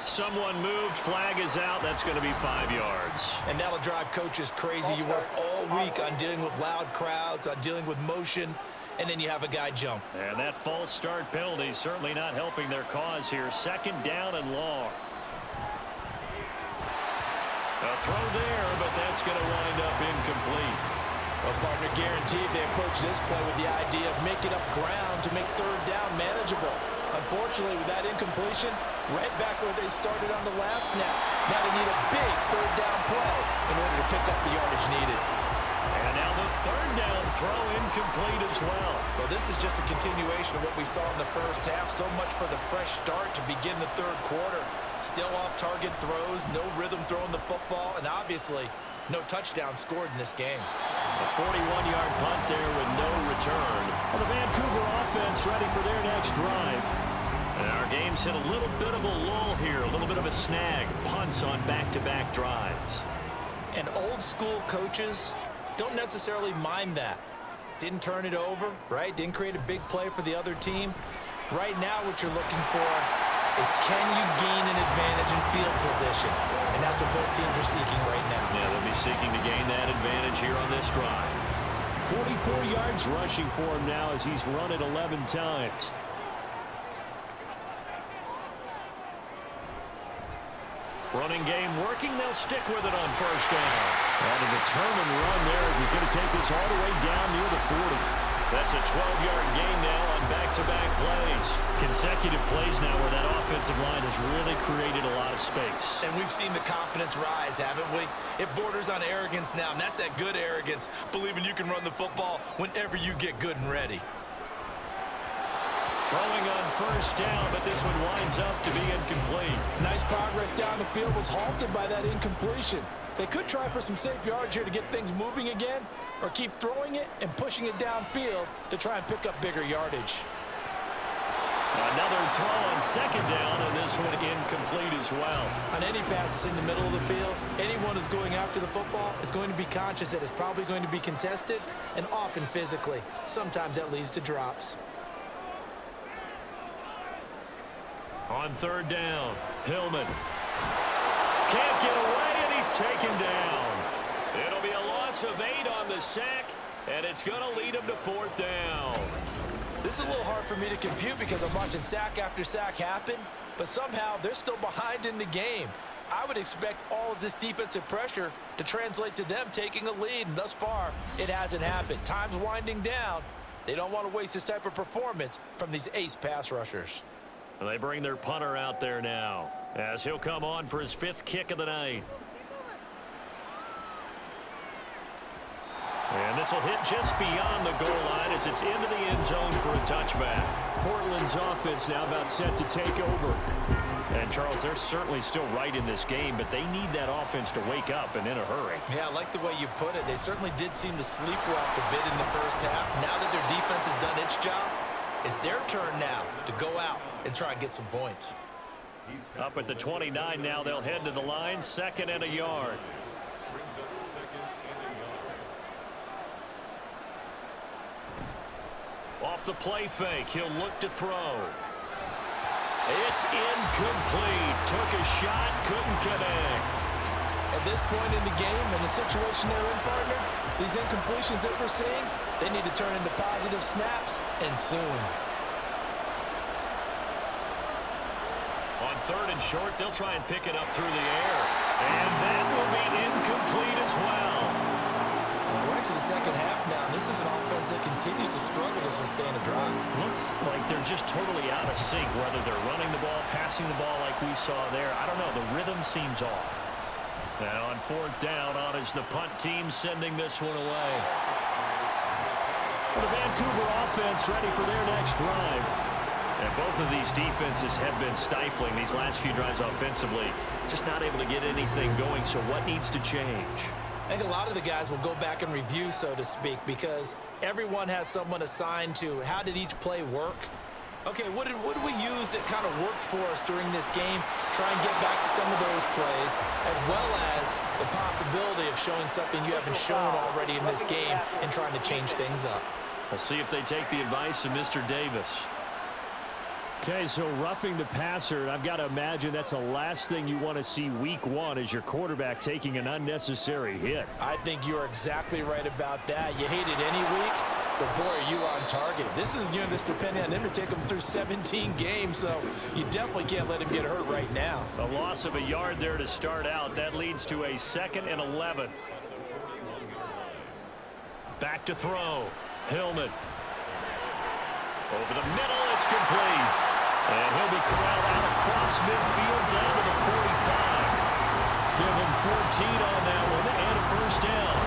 Someone moved, flag is out. That's going to be 5 yards. And that'll drive coaches crazy. You work all week on dealing with loud crowds, on dealing with motion, and then you have a guy jump. And that false start penalty certainly not helping their cause here. 2nd down and long. A throw there, but that's going to wind up incomplete. Well, partner, guaranteed they approach this play with the idea of making up ground to make 3rd down manageable. Unfortunately, with that incompletion, right back where they started on the last snap. Now they need a big 3rd down play in order to pick up the yardage needed. And now the 3rd down throw incomplete as well. Well, this is just a continuation of what we saw in the first half. So much for the fresh start to begin the 3rd quarter. Still off-target throws, no rhythm throwing the football, and obviously no touchdown scored in this game. A 41-yard punt there with no return. Well, the Vancouver offense ready for their next drive. And our game's hit a little bit of a lull here, a little bit of a snag. Punts on back-to-back drives. And old-school coaches don't necessarily mind that. Didn't turn it over, right? Didn't create a big play for the other team. Right now what you're looking for is can you gain an advantage in field position? And that's what both teams are seeking right now. Yeah, they'll be seeking to gain that advantage here on this drive. 44 yards rushing for him now as he's run it 11 times. Running game working. They'll stick with it on 1st down. And a determined run there as he's going to take this all the way down near the 40. That's a 12-yard gain now on back-to-back plays. Consecutive plays now where that offensive line has really created a lot of space. And we've seen the confidence rise, haven't we? It borders on arrogance now, and that's that good arrogance, believing you can run the football whenever you get good and ready. Throwing on 1st down, but this one winds up to be incomplete. Nice progress down the field was halted by that incompletion. They could try for some safe yards here to get things moving again, or keep throwing it and pushing it downfield to try and pick up bigger yardage. Another throw on 2nd down, and this one incomplete as well. On any passes in the middle of the field, anyone who's going after the football is going to be conscious that it's probably going to be contested, and often physically. Sometimes that leads to drops. On 3rd down, Hillman can't get away, and he's taken down. It'll be a loss of 8 on the sack, and it's going to lead him to 4th down. This is a little hard for me to compute because I'm watching sack after sack happen, but somehow they're still behind in the game. I would expect all of this defensive pressure to translate to them taking a lead, and thus far, it hasn't happened. Time's winding down. They don't want to waste this type of performance from these ace pass rushers. And they bring their punter out there now as he'll come on for his 5th kick of the night. And this will hit just beyond the goal line as it's into the end zone for a touchback. Portland's offense now about set to take over. And, Charles, they're certainly still right in this game, but they need that offense to wake up and in a hurry. Yeah, I like the way you put it. They certainly did seem to sleepwalk a bit in the first half. Now that their defense has done its job, it's their turn now to go out and try and get some points. Up at the 29 now, they'll head to the line, 2nd and a yard. Off the play fake, he'll look to throw. It's incomplete. Took a shot, couldn't connect. At this point in the game and the situation they're in, partner, these incompletions that we're seeing, they need to turn into positive snaps, and soon. On 3rd and short, they'll try and pick it up through the air. And that will be incomplete as well. And we're into the second half now, and this is an offense that continues to struggle to sustain a drive. Looks like they're just totally out of sync, whether they're running the ball, passing the ball like we saw there. I don't know. The rhythm seems off. Now on 4th down, on is the punt team sending this one away. The Vancouver offense ready for their next drive. And both of these defenses have been stifling these last few drives offensively. Just not able to get anything going, so what needs to change? I think a lot of the guys will go back and review, so to speak, because everyone has someone assigned to how did each play work. Okay, what did we use that kind of worked for us during this game? Try and get back to some of those plays, as well as the possibility of showing something you haven't shown already in this game and trying to change things up. We'll see if they take the advice of Mr. Davis. Okay, so roughing the passer, and I've got to imagine that's the last thing you want to see week 1 is your quarterback taking an unnecessary hit. I think you're exactly right about that. You hate it any week, but boy, are you on target. This is, this depending on him to take him through 17 games, so you definitely can't let him get hurt right now. A loss of a yard there to start out. That leads to a 2nd and 11. Back to throw. Hillman. Over the middle, it's complete. And he'll be corralled out across midfield down to the 45. Give him 14 on that one and a 1st down.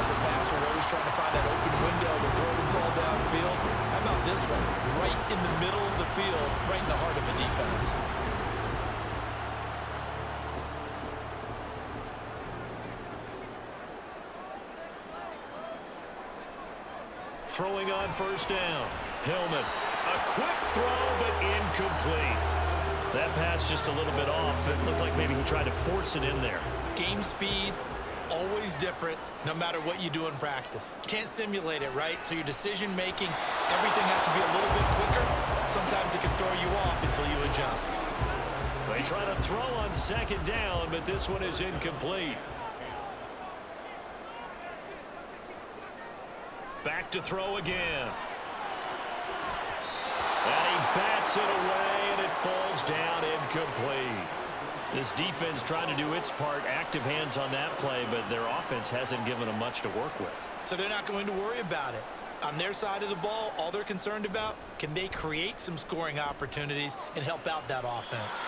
As a passer, you're always trying to find that open window to throw the ball downfield. How about this one? Right in the middle of the field, right in the heart of the defense. Throwing on 1st down. Hillman. A quick throw, but incomplete. That pass just a little bit off. It looked like maybe he tried to force it in there. Game speed, always different, no matter what you do in practice. Can't simulate it, right? So your decision-making, everything has to be a little bit quicker. Sometimes it can throw you off until you adjust. They try to throw on 2nd down, but this one is incomplete. Back to throw again. And he bats it away, and it falls down incomplete. This defense trying to do its part, active hands on that play, but their offense hasn't given them much to work with. So they're not going to worry about it. On their side of the ball, all they're concerned about, can they create some scoring opportunities and help out that offense?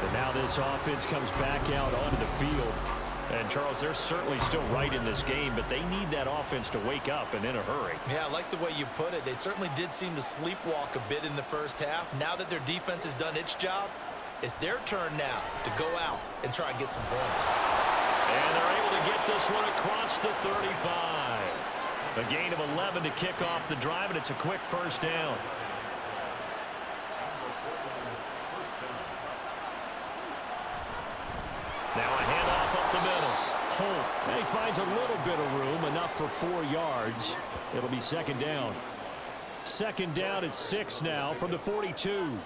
And now this offense comes back out onto the field. And, Charles, they're certainly still right in this game, but they need that offense to wake up and in a hurry. Yeah, I like the way you put it. They certainly did seem to sleepwalk a bit in the 1st half. Now that their defense has done its job, it's their turn now to go out and try and get some points. And they're able to get this one across the 35. A gain of 11 to kick off the drive, and it's a quick 1st down. Now a handoff up the middle. Holt. And he finds a little bit of room, enough for 4 yards. It'll be 2nd down. 2nd down at 6 now from the 42.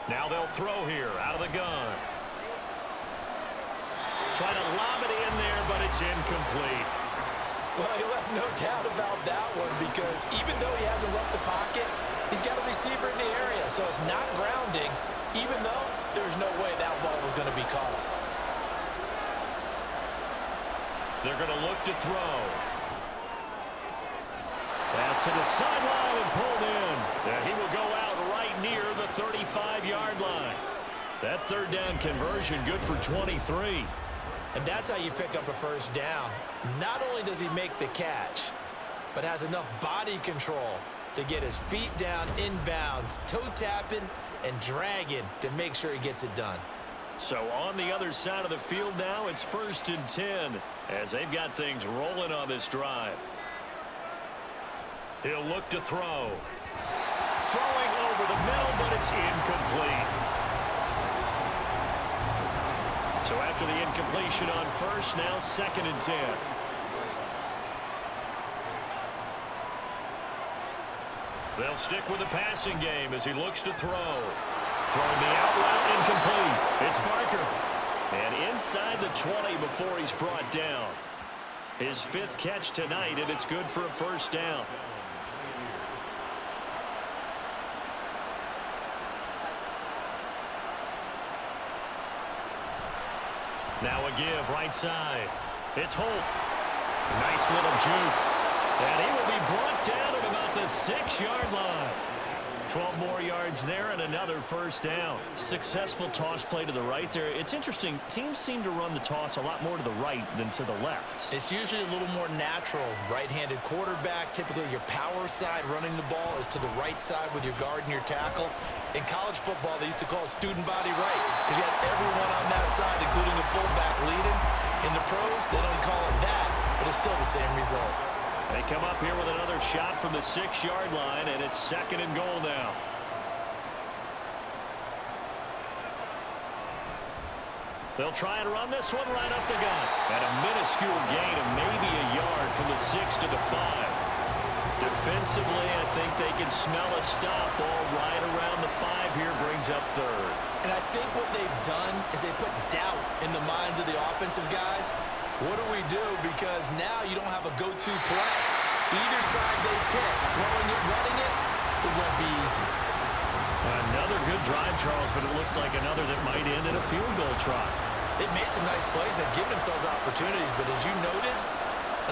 Now they'll throw here out of the gun. Try to lob it in there, but it's incomplete. Well, you left no doubt about that one, because even though he hasn't left the pocket, he's got a receiver in the area, so it's not grounding, even though there's no way that ball was going to be caught. They're going to look to throw. Pass to the sideline and pulled in. And he will go out right near the 35-yard line. That 3rd down conversion good for 23. And that's how you pick up a 1st down. Not only does he make the catch, but has enough body control to get his feet down inbounds, toe tapping and dragging to make sure he gets it done. So on the other side of the field now, it's 1st and 10 as they've got things rolling on this drive. He'll look to throw. Throwing over the middle, but it's incomplete. So after the incompletion on 1st, now 2nd and 10. They'll stick with the passing game as he looks to throw. Throwing the out route, incomplete. It's Barker. And inside the 20 before he's brought down. His 5th catch tonight, and it's good for a first down. Now a give right side. It's Holt. Nice little juke. And he will be brought down at about the 6-yard line. 12 more yards there and another first down. Successful toss play to the right there. It's interesting. Teams seem to run the toss a lot more to the right than to the left. It's usually a little more natural. Right-handed quarterback, typically your power side running the ball is to the right side with your guard and your tackle. In college football, they used to call it student body right because you had everyone on that side, including the fullback, leading. In the pros, they don't call it that, but it's still the same result. They come up here with another shot from the 6-yard line, and it's 2nd and goal now. They'll try and run this one right up the gut. And a minuscule gain of maybe a yard from the 6 to the 5. Defensively, I think they can smell a stop. Ball right around the 5 here brings up 3rd. And I think what they've done is they put doubt in the minds of the offensive guys. What do we do? Because now you don't have a go-to play. Either side they pick, throwing it, running it, it won't be easy. Another good drive, Charles, but it looks like another that might end in a field goal try. They've made some nice plays. They've given themselves opportunities, but as you noted,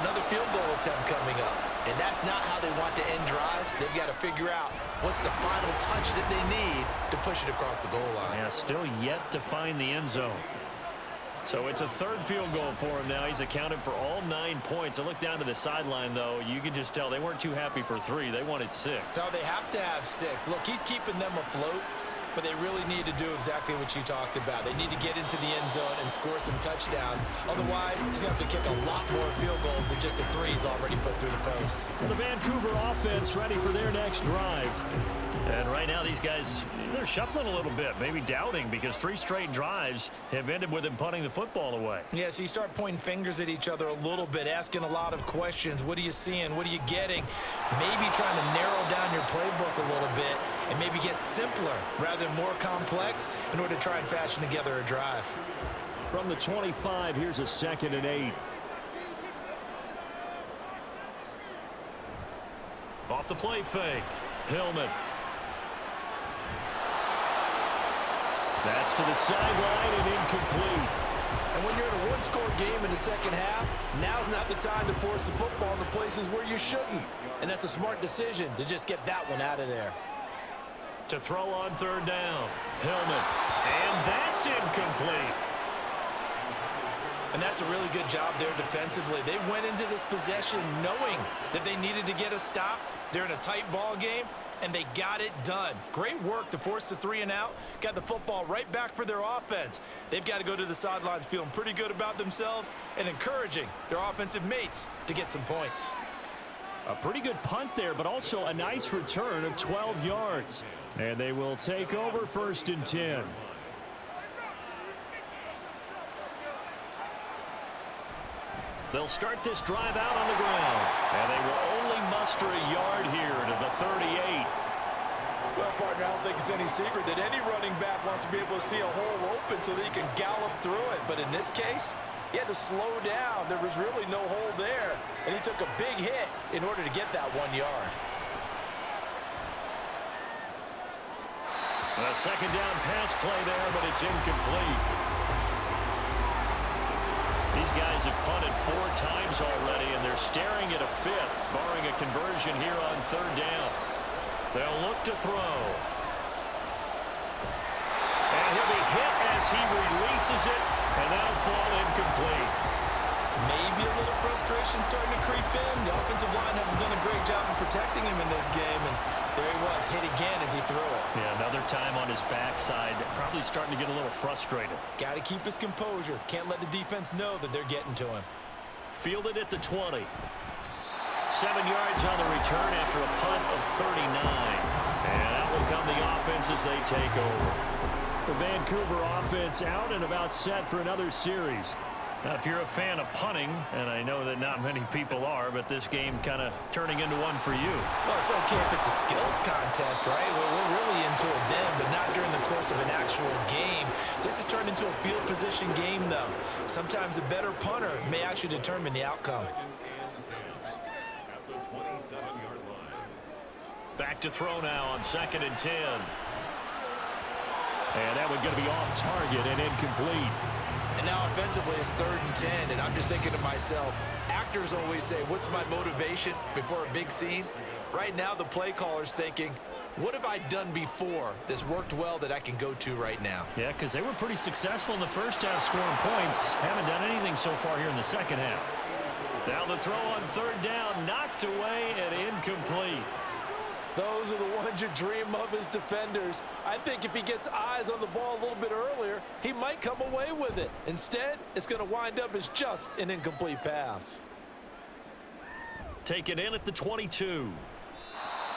another field goal attempt coming up. And that's not how they want to end drives. They've got to figure out what's the final touch that they need to push it across the goal line. Yeah, still yet to find the end zone. So it's a 3rd field goal for him now. He's accounted for all 9 points. I look down to the sideline, though. You can just tell they weren't too happy for 3. They wanted 6. So they have to have 6. Look, he's keeping them afloat, but they really need to do exactly what you talked about. They need to get into the end zone and score some touchdowns. Otherwise, he's going to have to kick a lot more field goals than just the 3 he's already put through the post. The Vancouver offense ready for their next drive. And right now, these guys, they're shuffling a little bit, maybe doubting, because 3 straight drives have ended with them punting the football away. Yeah, so you start pointing fingers at each other a little bit, asking a lot of questions. What are you seeing? What are you getting? Maybe trying to narrow down your playbook a little bit and maybe get simpler rather than more complex in order to try and fashion together a drive. From the 25, here's a 2nd and 8. Off the play fake. Hillman. That's to the sideline and incomplete. And when you're in a one-score game in the second half, now's not the time to force the football in the places where you shouldn't. And that's a smart decision to just get that one out of there. To throw on 3rd down. Hillman. And that's incomplete. And that's a really good job there defensively. They went into this possession knowing that they needed to get a stop. They're in a tight ball game, and they got it done. Great work to force the 3 and out. Got the football right back for their offense. They've got to go to the sidelines feeling pretty good about themselves and encouraging their offensive mates to get some points. A pretty good punt there, but also a nice return of 12 yards. And they will take over 1st and 10. They'll start this drive out on the ground. And they will only muster a yard here to the 38. Well, partner, I don't think it's any secret that any running back wants to be able to see a hole open so that he can gallop through it. But in this case, he had to slow down. There was really no hole there. And he took a big hit in order to get that 1 yard. A 2nd down pass play there, but it's incomplete. These guys have punted 4 times already, and they're staring at a 5th, barring a conversion here on 3rd down. They'll look to throw. And he'll be hit as he releases it, and that'll fall incomplete. Maybe a little frustration starting to creep in. The offensive line hasn't done a great job of protecting him in this game, and there he was, hit again as he threw it. Yeah, another time on his backside, probably starting to get a little frustrated. Got to keep his composure. Can't let the defense know that they're getting to him. Fielded at the 20. 7 yards on the return after a punt of 39. And out will come the offense as they take over. The Vancouver offense out and about set for another series. Now, if you're a fan of punting, and I know that not many people are, but this game kind of turning into one for you. Well, it's okay if it's a skills contest, right? We're really into it then, but not during the course of an actual game. This has turned into a field position game, though. Sometimes a better punter may actually determine the outcome. Back to throw now on 2nd and 10. And that one's going to be off target and incomplete. And now offensively it's 3rd and 10, and I'm just thinking to myself, actors always say, what's my motivation before a big scene? Right now the play caller's thinking, what have I done before that's worked well that I can go to right now? Yeah, because they were pretty successful in the first half scoring points. Haven't done anything so far here in the second half. Now the throw on 3rd down, knocked away and incomplete. Those are the ones you dream of as defenders. I think if he gets eyes on the ball a little bit earlier, he might come away with it. Instead, it's going to wind up as just an incomplete pass. Taken in at the 22.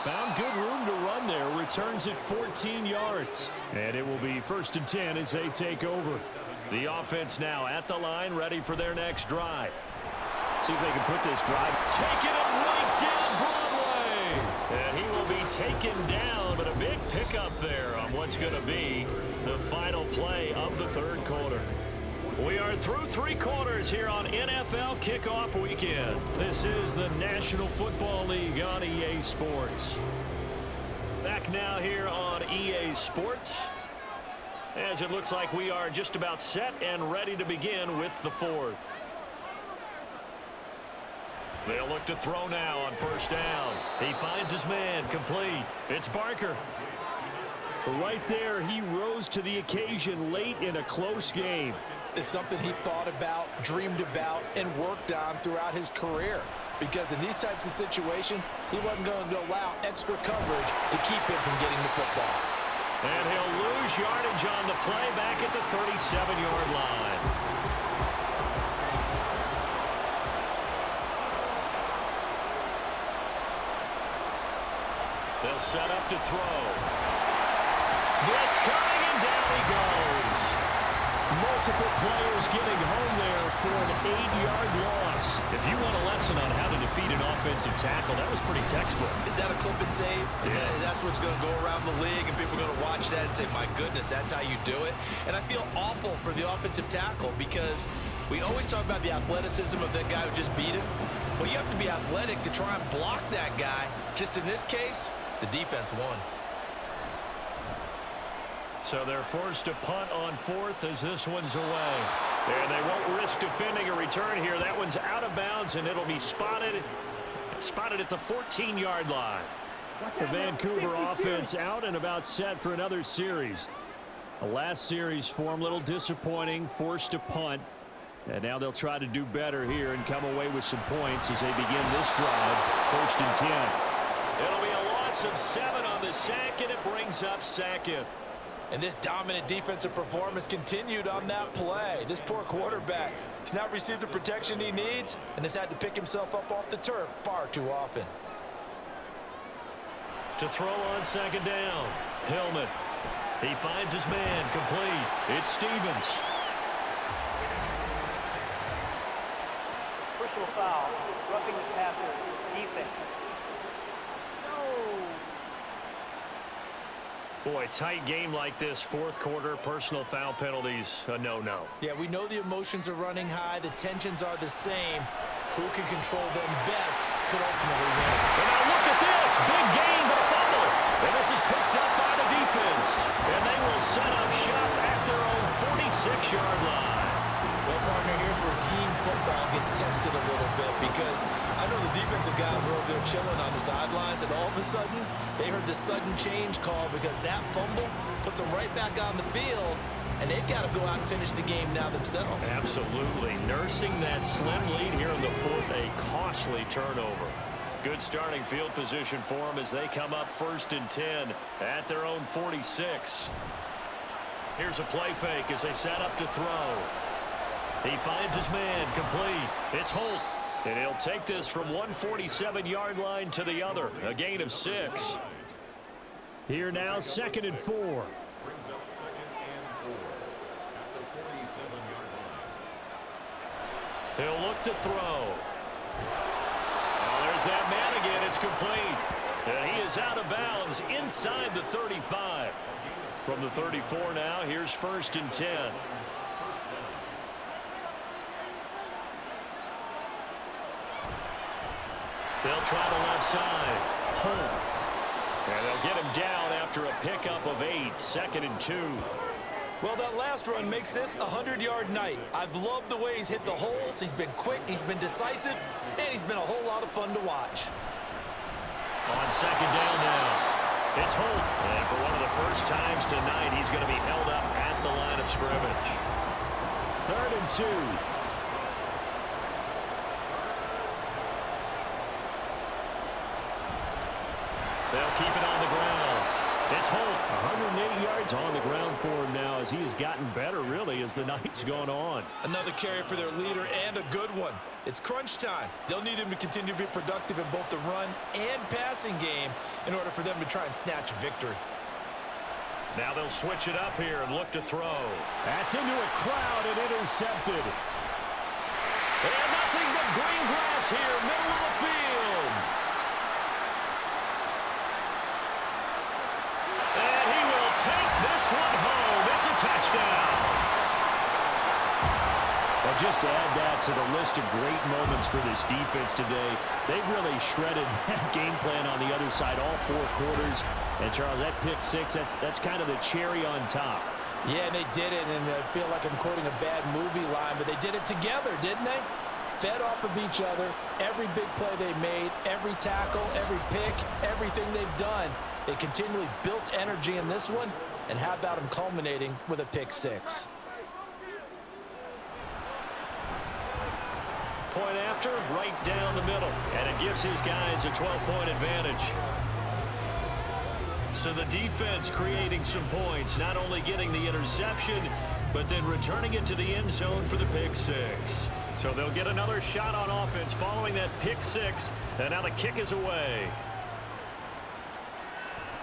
Found good room to run there. Returns it 14 yards. And it will be 1st and 10 as they take over. The offense now at the line, ready for their next drive. See if they can put this drive. Taking it right down Broadway. And he will be taken down, but a big pickup there on what's going to be the final play of the 3rd quarter. We are through 3 quarters here on NFL Kickoff Weekend. This is the National Football League on EA Sports. Back now here on EA Sports, as it looks like we are just about set and ready to begin with the 4th. They'll look to throw now on 1st down. He finds his man, complete. It's Barker. Right there, he rose to the occasion late in a close game. It's something he thought about, dreamed about, and worked on throughout his career. Because in these types of situations, he wasn't going to allow extra coverage to keep him from getting the football. And he'll lose yardage on the play back at the 37-yard line. They'll set up to throw. Blitz coming, and down he goes. Multiple players getting home there for an 8-yard loss. If you want a lesson on how to defeat an offensive tackle, that was pretty textbook. Is that a clip and save? Yes. That's what's going to go around the league, and people are going to watch that and say, my goodness, that's how you do it. And I feel awful for the offensive tackle because we always talk about the athleticism of that guy who just beat him. Well, you have to be athletic to try and block that guy. Just in this case, the defense won. So they're forced to punt on 4th as this one's away. And they won't risk defending a return here. That one's out of bounds, and it'll be spotted at the 14-yard line. The Vancouver offense out and about set for another series. The last series for them, a little disappointing, forced to punt. And now they'll try to do better here and come away with some points as they begin this drive. 1st and 10. It'll be a loss of 7 on the sack, and it brings up 2nd. And this dominant defensive performance continued on that play. This poor quarterback has not received the protection he needs and has had to pick himself up off the turf far too often. To throw on 2nd down. Hillman. He finds his man, complete. It's Stevens. Personal foul, roughing the passer, defense. Boy, tight game like this, 4th quarter, personal foul penalties, a no-no. Yeah, we know the emotions are running high, the tensions are the same. Who can control them best could ultimately win. And now look at this, big gain, but a fumble. And this is picked up by the defense. And they will set up shop at their own 46-yard line. Well, partner, here's where team football gets tested a little bit because I know the defensive guys were over there chilling on the sidelines, and all of a sudden, they heard the sudden change call because that fumble puts them right back on the field, and they've got to go out and finish the game now themselves. Absolutely. Nursing that slim lead here in the 4th, a costly turnover. Good starting field position for them as they come up 1st and 10 at their own 46. Here's a play fake as they set up to throw. He finds his man, complete. It's Holt. And he'll take this from 147-yard line to the other. A gain of 6. Here now, 2nd and 4. He'll look to throw. There's that man again. It's complete. And he is out of bounds inside the 35. From the 34 now, here's 1st and 10. They'll try the left side. Home. And they'll get him down after a pickup of 8. 2nd and 2. Well, that last run makes this a 100-yard night. I've loved the way he's hit the holes. He's been quick, he's been decisive, and he's been a whole lot of fun to watch. On 2nd down now, it's Holt. And for one of the first times tonight, he's going to be held up at the line of scrimmage. 3rd and 2. They'll keep it on the ground. It's Holt. 180 yards on the ground for him now as he has gotten better, really, as the night's gone on. Another carry for their leader, and a good one. It's crunch time. They'll need him to continue to be productive in both the run and passing game in order for them to try and snatch a victory. Now they'll switch it up here and look to throw. That's into a crowd and intercepted. And nothing but green grass here, middle of the field. And he will take this one home. It's a touchdown. Well, just to add that to the list of great moments for this defense today, they've really shredded that game plan on the other side all 4 quarters. And, Charles, that pick 6, that's kind of the cherry on top. Yeah, and they did it, and I feel like I'm quoting a bad movie line, but they did it together, didn't they? Fed off of each other, every big play they made, every tackle, every pick, everything they've done. They continually built energy in this one, and how about them culminating with a pick 6? Point after, right down the middle, and it gives his guys a 12-point advantage. So the defense creating some points, not only getting the interception, but then returning it to the end zone for the pick 6. So they'll get another shot on offense following that pick 6, and now the kick is away.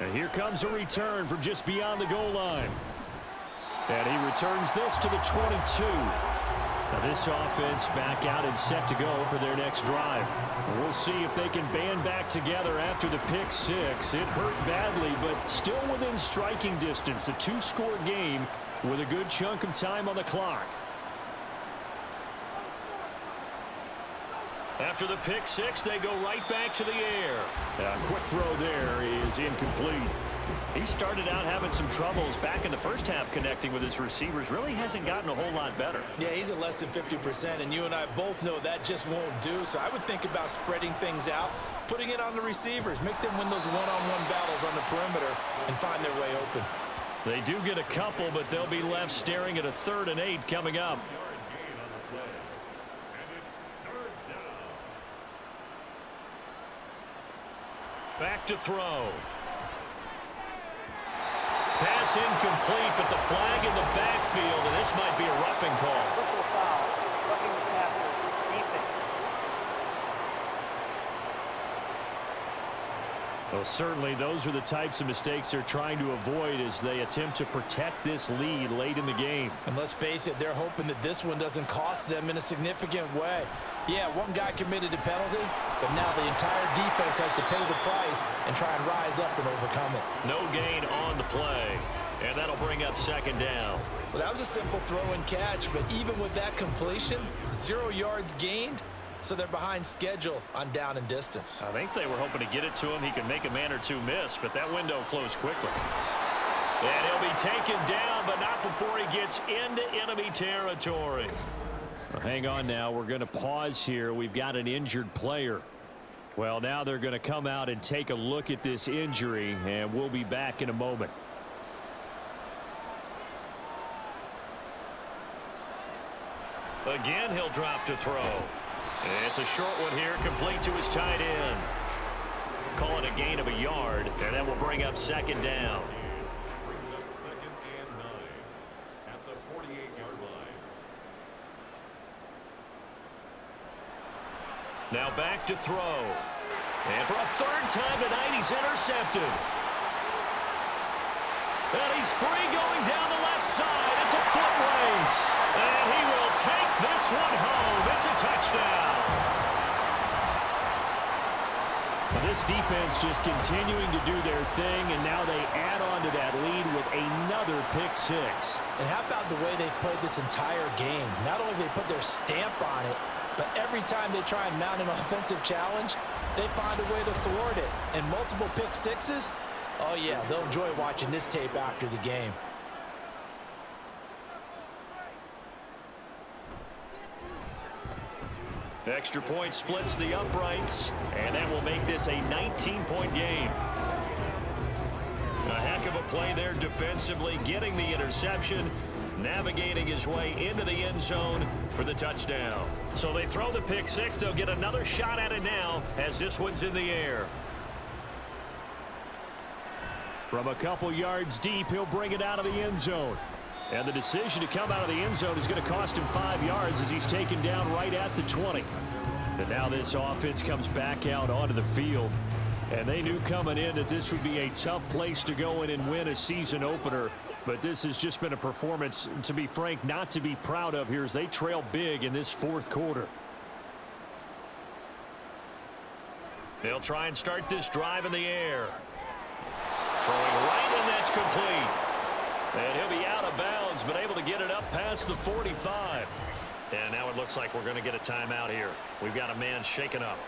And here comes a return from just beyond the goal line. And he returns this to the 22. Now this offense back out and set to go for their next drive. We'll see if they can band back together after the pick 6. It hurt badly, but still within striking distance. A 2-score game with a good chunk of time on the clock. After the pick 6, they go right back to the air. A quick throw there is incomplete. He started out having some troubles back in the first half connecting with his receivers. Really hasn't gotten a whole lot better. Yeah, he's at less than 50%, and you and I both know that just won't do. So I would think about spreading things out, putting it on the receivers, make them win those one-on-one battles on the perimeter, and find their way open. They do get a couple, but they'll be left staring at a 3rd and 8 coming up. Back to throw. Pass incomplete, but the flag in the backfield, and this might be a roughing call. Personal foul. Roughing the passer. Defense. Well, certainly those are the types of mistakes they're trying to avoid as they attempt to protect this lead late in the game. And let's face it, they're hoping that this one doesn't cost them in a significant way. Yeah, one guy committed a penalty, but now the entire defense has to pay the price and try and rise up and overcome it. No gain on the play, and that'll bring up 2nd down. Well, that was a simple throw and catch, but even with that completion, 0 yards gained, so they're behind schedule on down and distance. I think they were hoping to get it to him. He could make a man or two miss, but that window closed quickly. And he'll be taken down, but not before he gets into enemy territory. Well, hang on now. We're going to pause here. We've got an injured player. Well, now they're going to come out and take a look at this injury, and we'll be back in a moment. Again, he'll drop to throw. It's a short one here, complete to his tight end. Call it a gain of a yard, and that will bring up 2nd down. Brings up 2nd and 9 at the 48-yard line. Now back to throw. And for a 3rd time tonight, he's intercepted. And he's free going down the left side. It's a foot race. And he will take this one home. It's a touchdown. This defense just continuing to do their thing, and now they add on to that lead with another pick six. And how about the way they've played this entire game? Not only do they put their stamp on it, but every time they try and mount an offensive challenge, they find a way to thwart it. And multiple pick sixes, oh yeah, they'll enjoy watching this tape after the game. Extra point splits the uprights, and that will make this a 19-point game. A heck of a play there defensively, getting the interception, navigating his way into the end zone for the touchdown. So they throw the pick six. They'll get another shot at it now as this one's in the air. From a couple yards deep, he'll bring it out of the end zone. And the decision to come out of the end zone is going to cost him 5 yards as he's taken down right at the 20. And now this offense comes back out onto the field. And they knew coming in that this would be a tough place to go in and win a season opener. But this has just been a performance, to be frank, not to be proud of here as they trail big in this fourth quarter. They'll try and start this drive in the air. Throwing right, and that's complete. And he'll be out of bounds, but able to get it up past the 45. And now it looks like we're going to get a timeout here. We've got a man shaken up.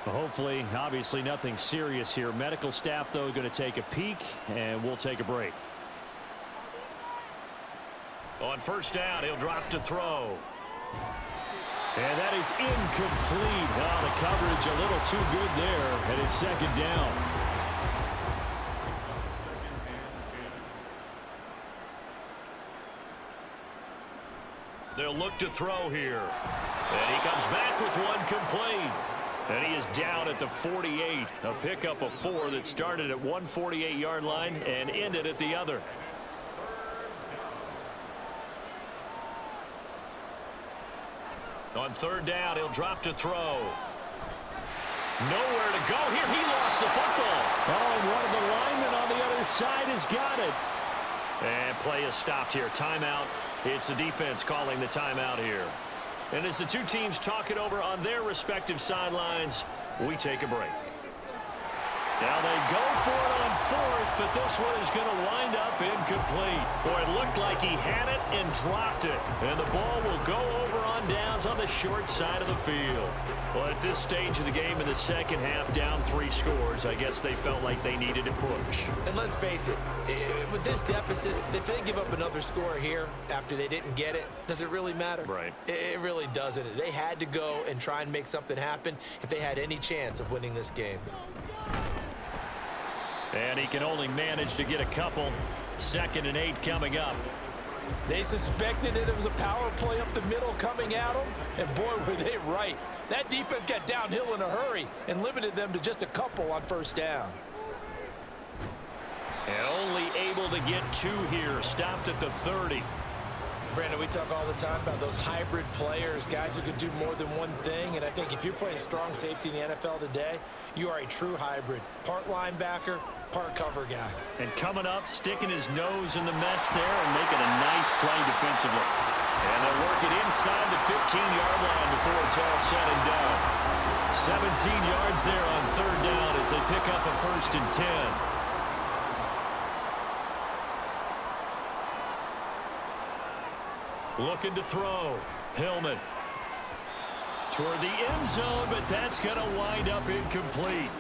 Well, hopefully, obviously nothing serious here. Medical staff, though, going to take a peek, and we'll take a break. On first down, he'll drop to throw. And that is incomplete. Well, the coverage a little too good there, and it's second down. They'll look to throw here. And he comes back with one complete. And he is down at the 48. A pickup of 4 that started at 148-yard line and ended at the other. On third down, he'll drop to throw. Nowhere to go here. He lost the football. Oh, and one of the linemen on the other side has got it. And play is stopped here. Timeout. It's the defense calling the timeout here. And as the two teams talk it over on their respective sidelines, we take a break. Now they go for it on fourth, but this one is going to wind up incomplete. Boy, it looked like he had it and dropped it. And the ball will go over on downs on the short side of the field. Well, at this stage of the game in the second half, down 3 scores, I guess they felt like they needed to push. And let's face it, with this deficit, if they give up another score here after they didn't get it, does it really matter? Right. It really doesn't. They had to go and try and make something happen if they had any chance of winning this game. And he can only manage to get a couple. 2nd and 8 coming up. They suspected that it was a power play up the middle coming at them, and boy, were they right. That defense got downhill in a hurry and limited them to just a couple on first down. And only able to get 2 here. Stopped at the 30. Brandon, we talk all the time about those hybrid players, guys who could do more than one thing, and I think if you're playing strong safety in the NFL today, you are a true hybrid. Part linebacker, part cover guy. And coming up, sticking his nose in the mess there and making a nice play defensively. And they'll work it inside the 15-yard line before it's all said and done. 17 yards there on third down as they pick up a 1st and 10. Looking to throw. Hillman. Toward the end zone, but that's going to wind up incomplete.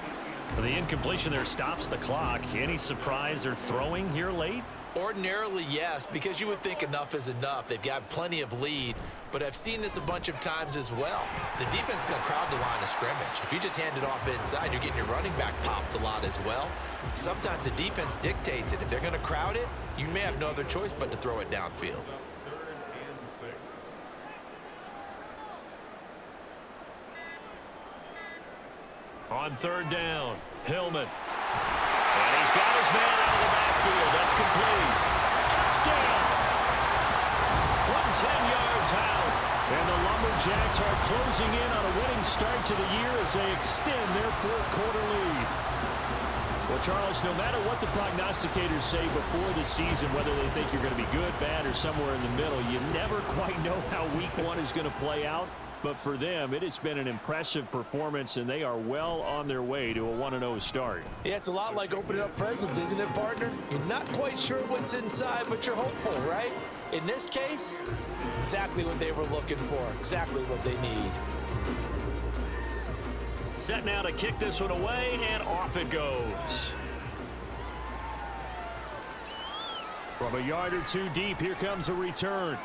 The incompletion there stops the clock. Any surprise they're throwing here late? Ordinarily, yes, because you would think enough is enough. They've got plenty of lead, but I've seen this a bunch of times as well. The defense is going to crowd the line of scrimmage. If you just hand it off inside, you're getting your running back popped a lot as well. Sometimes the defense dictates it. If they're going to crowd it, you may have no other choice but to throw it downfield. On third down, Hillman. And he's got his man out of the backfield. That's complete. Touchdown! From 10 yards out. And the Lumberjacks are closing in on a winning start to the year as they extend their fourth quarter lead. Well, Charles, no matter what the prognosticators say before the season, whether they think you're going to be good, bad, or somewhere in the middle, you never quite know how week one is going to play out. But for them, it has been an impressive performance, and they are well on their way to a 1-0 start. Yeah, it's a lot like opening up presents, isn't it, partner? You're not quite sure what's inside, but you're hopeful, right? In this case, exactly what they were looking for, exactly what they need. Set now to kick this one away, and off it goes. From a yard or two deep, here comes a return.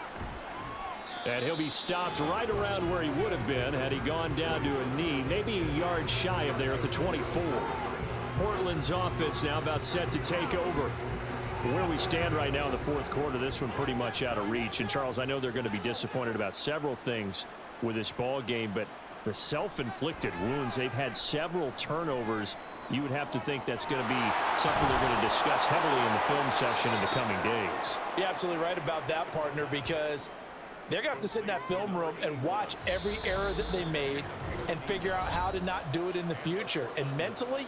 And he'll be stopped right around where he would have been had he gone down to a knee, maybe a yard shy of there at the 24. Portland's offense now about set to take over. Where we stand right now in the fourth quarter, this one pretty much out of reach. And, Charles, I know they're going to be disappointed about several things with this ball game, but the self-inflicted wounds, they've had several turnovers. You would have to think that's going to be something they're going to discuss heavily in the film section in the coming days. You're absolutely right about that, partner, because they're going to have to sit in that film room and watch every error that they made and figure out how to not do it in the future. And mentally,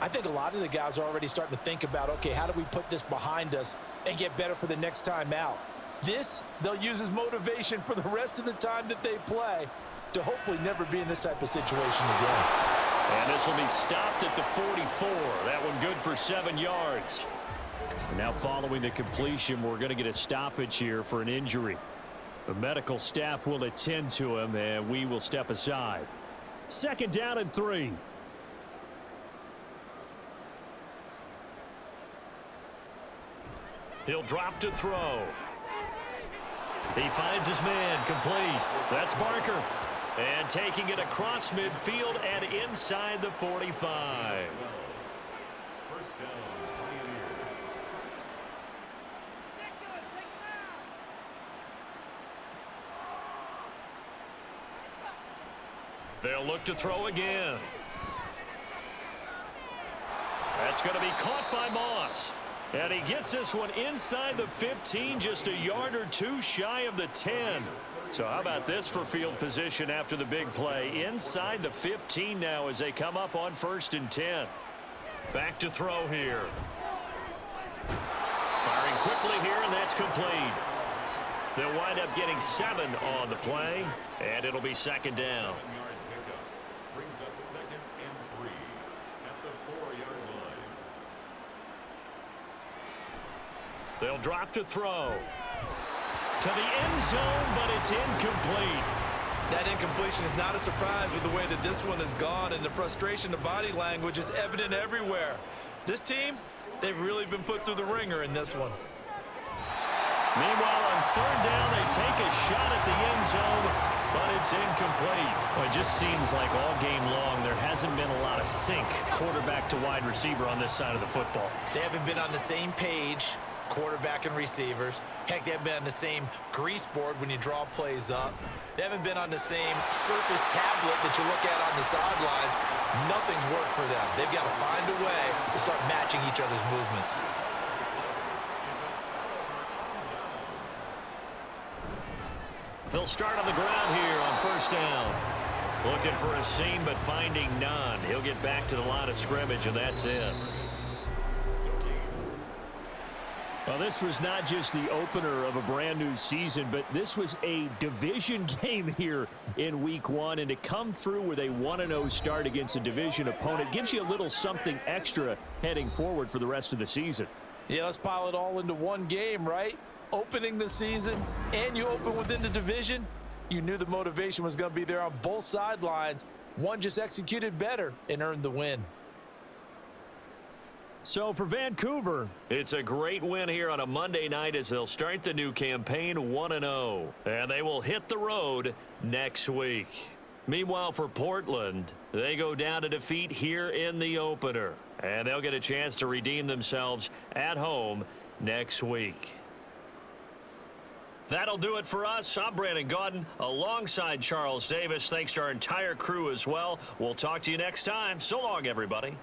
I think a lot of the guys are already starting to think about, okay, how do we put this behind us and get better for the next time out? This, they'll use as motivation for the rest of the time that they play to hopefully never be in this type of situation again. And this will be stopped at the 44. That one good for 7 yards. Now following the completion, we're going to get a stoppage here for an injury. The medical staff will attend to him, and we will step aside. 2nd down and 3. He'll drop to throw. He finds his man, complete. That's Barker. And taking it across midfield and inside the 45. First down, Pioneers. They'll look to throw again. That's going to be caught by Moss. And he gets this one inside the 15, just a yard or two shy of the 10. So how about this for field position after the big play? Inside the 15 now as they come up on 1st and 10. Back to throw here. Firing quickly here, and that's complete. They'll wind up getting 7 on the play, and it'll be 2nd down. 7-yard pickup brings up 2nd and 3 at the 4-yard line. They'll drop to throw. To the end zone, but it's incomplete. That incompletion is not a surprise with the way that this one has gone, and the frustration, the body language is evident everywhere. This team, they've really been put through the ringer in this one. Meanwhile, on 3rd down, they take a shot at the end zone, but it's incomplete. Well, it just seems like all game long there hasn't been a lot of sync quarterback to wide receiver on this side of the football. They haven't been on the same page, quarterback and receivers. Heck, they haven't been on the same grease board when you draw plays up. They haven't been on the same surface tablet that you look at on the sidelines. Nothing's worked for them. They've got to find a way to start matching each other's movements. They'll start on the ground here on 1st down. Looking for a seam, but finding none. He'll get back to the line of scrimmage, and that's it. Well, this was not just the opener of a brand new season, but this was a division game here in week 1. And to come through with a 1-0 start against a division opponent gives you a little something extra heading forward for the rest of the season. Yeah, let's pile it all into one game, right? Opening the season, and you open within the division. You knew the motivation was going to be there on both sidelines. One just executed better and earned the win. So for Vancouver, it's a great win here on a Monday night as they'll start the new campaign 1-0. And they will hit the road next week. Meanwhile, for Portland, they go down to defeat here in the opener. And they'll get a chance to redeem themselves at home next week. That'll do it for us. I'm Brandon Gaudin alongside Charles Davis. Thanks to our entire crew as well. We'll talk to you next time. So long, everybody.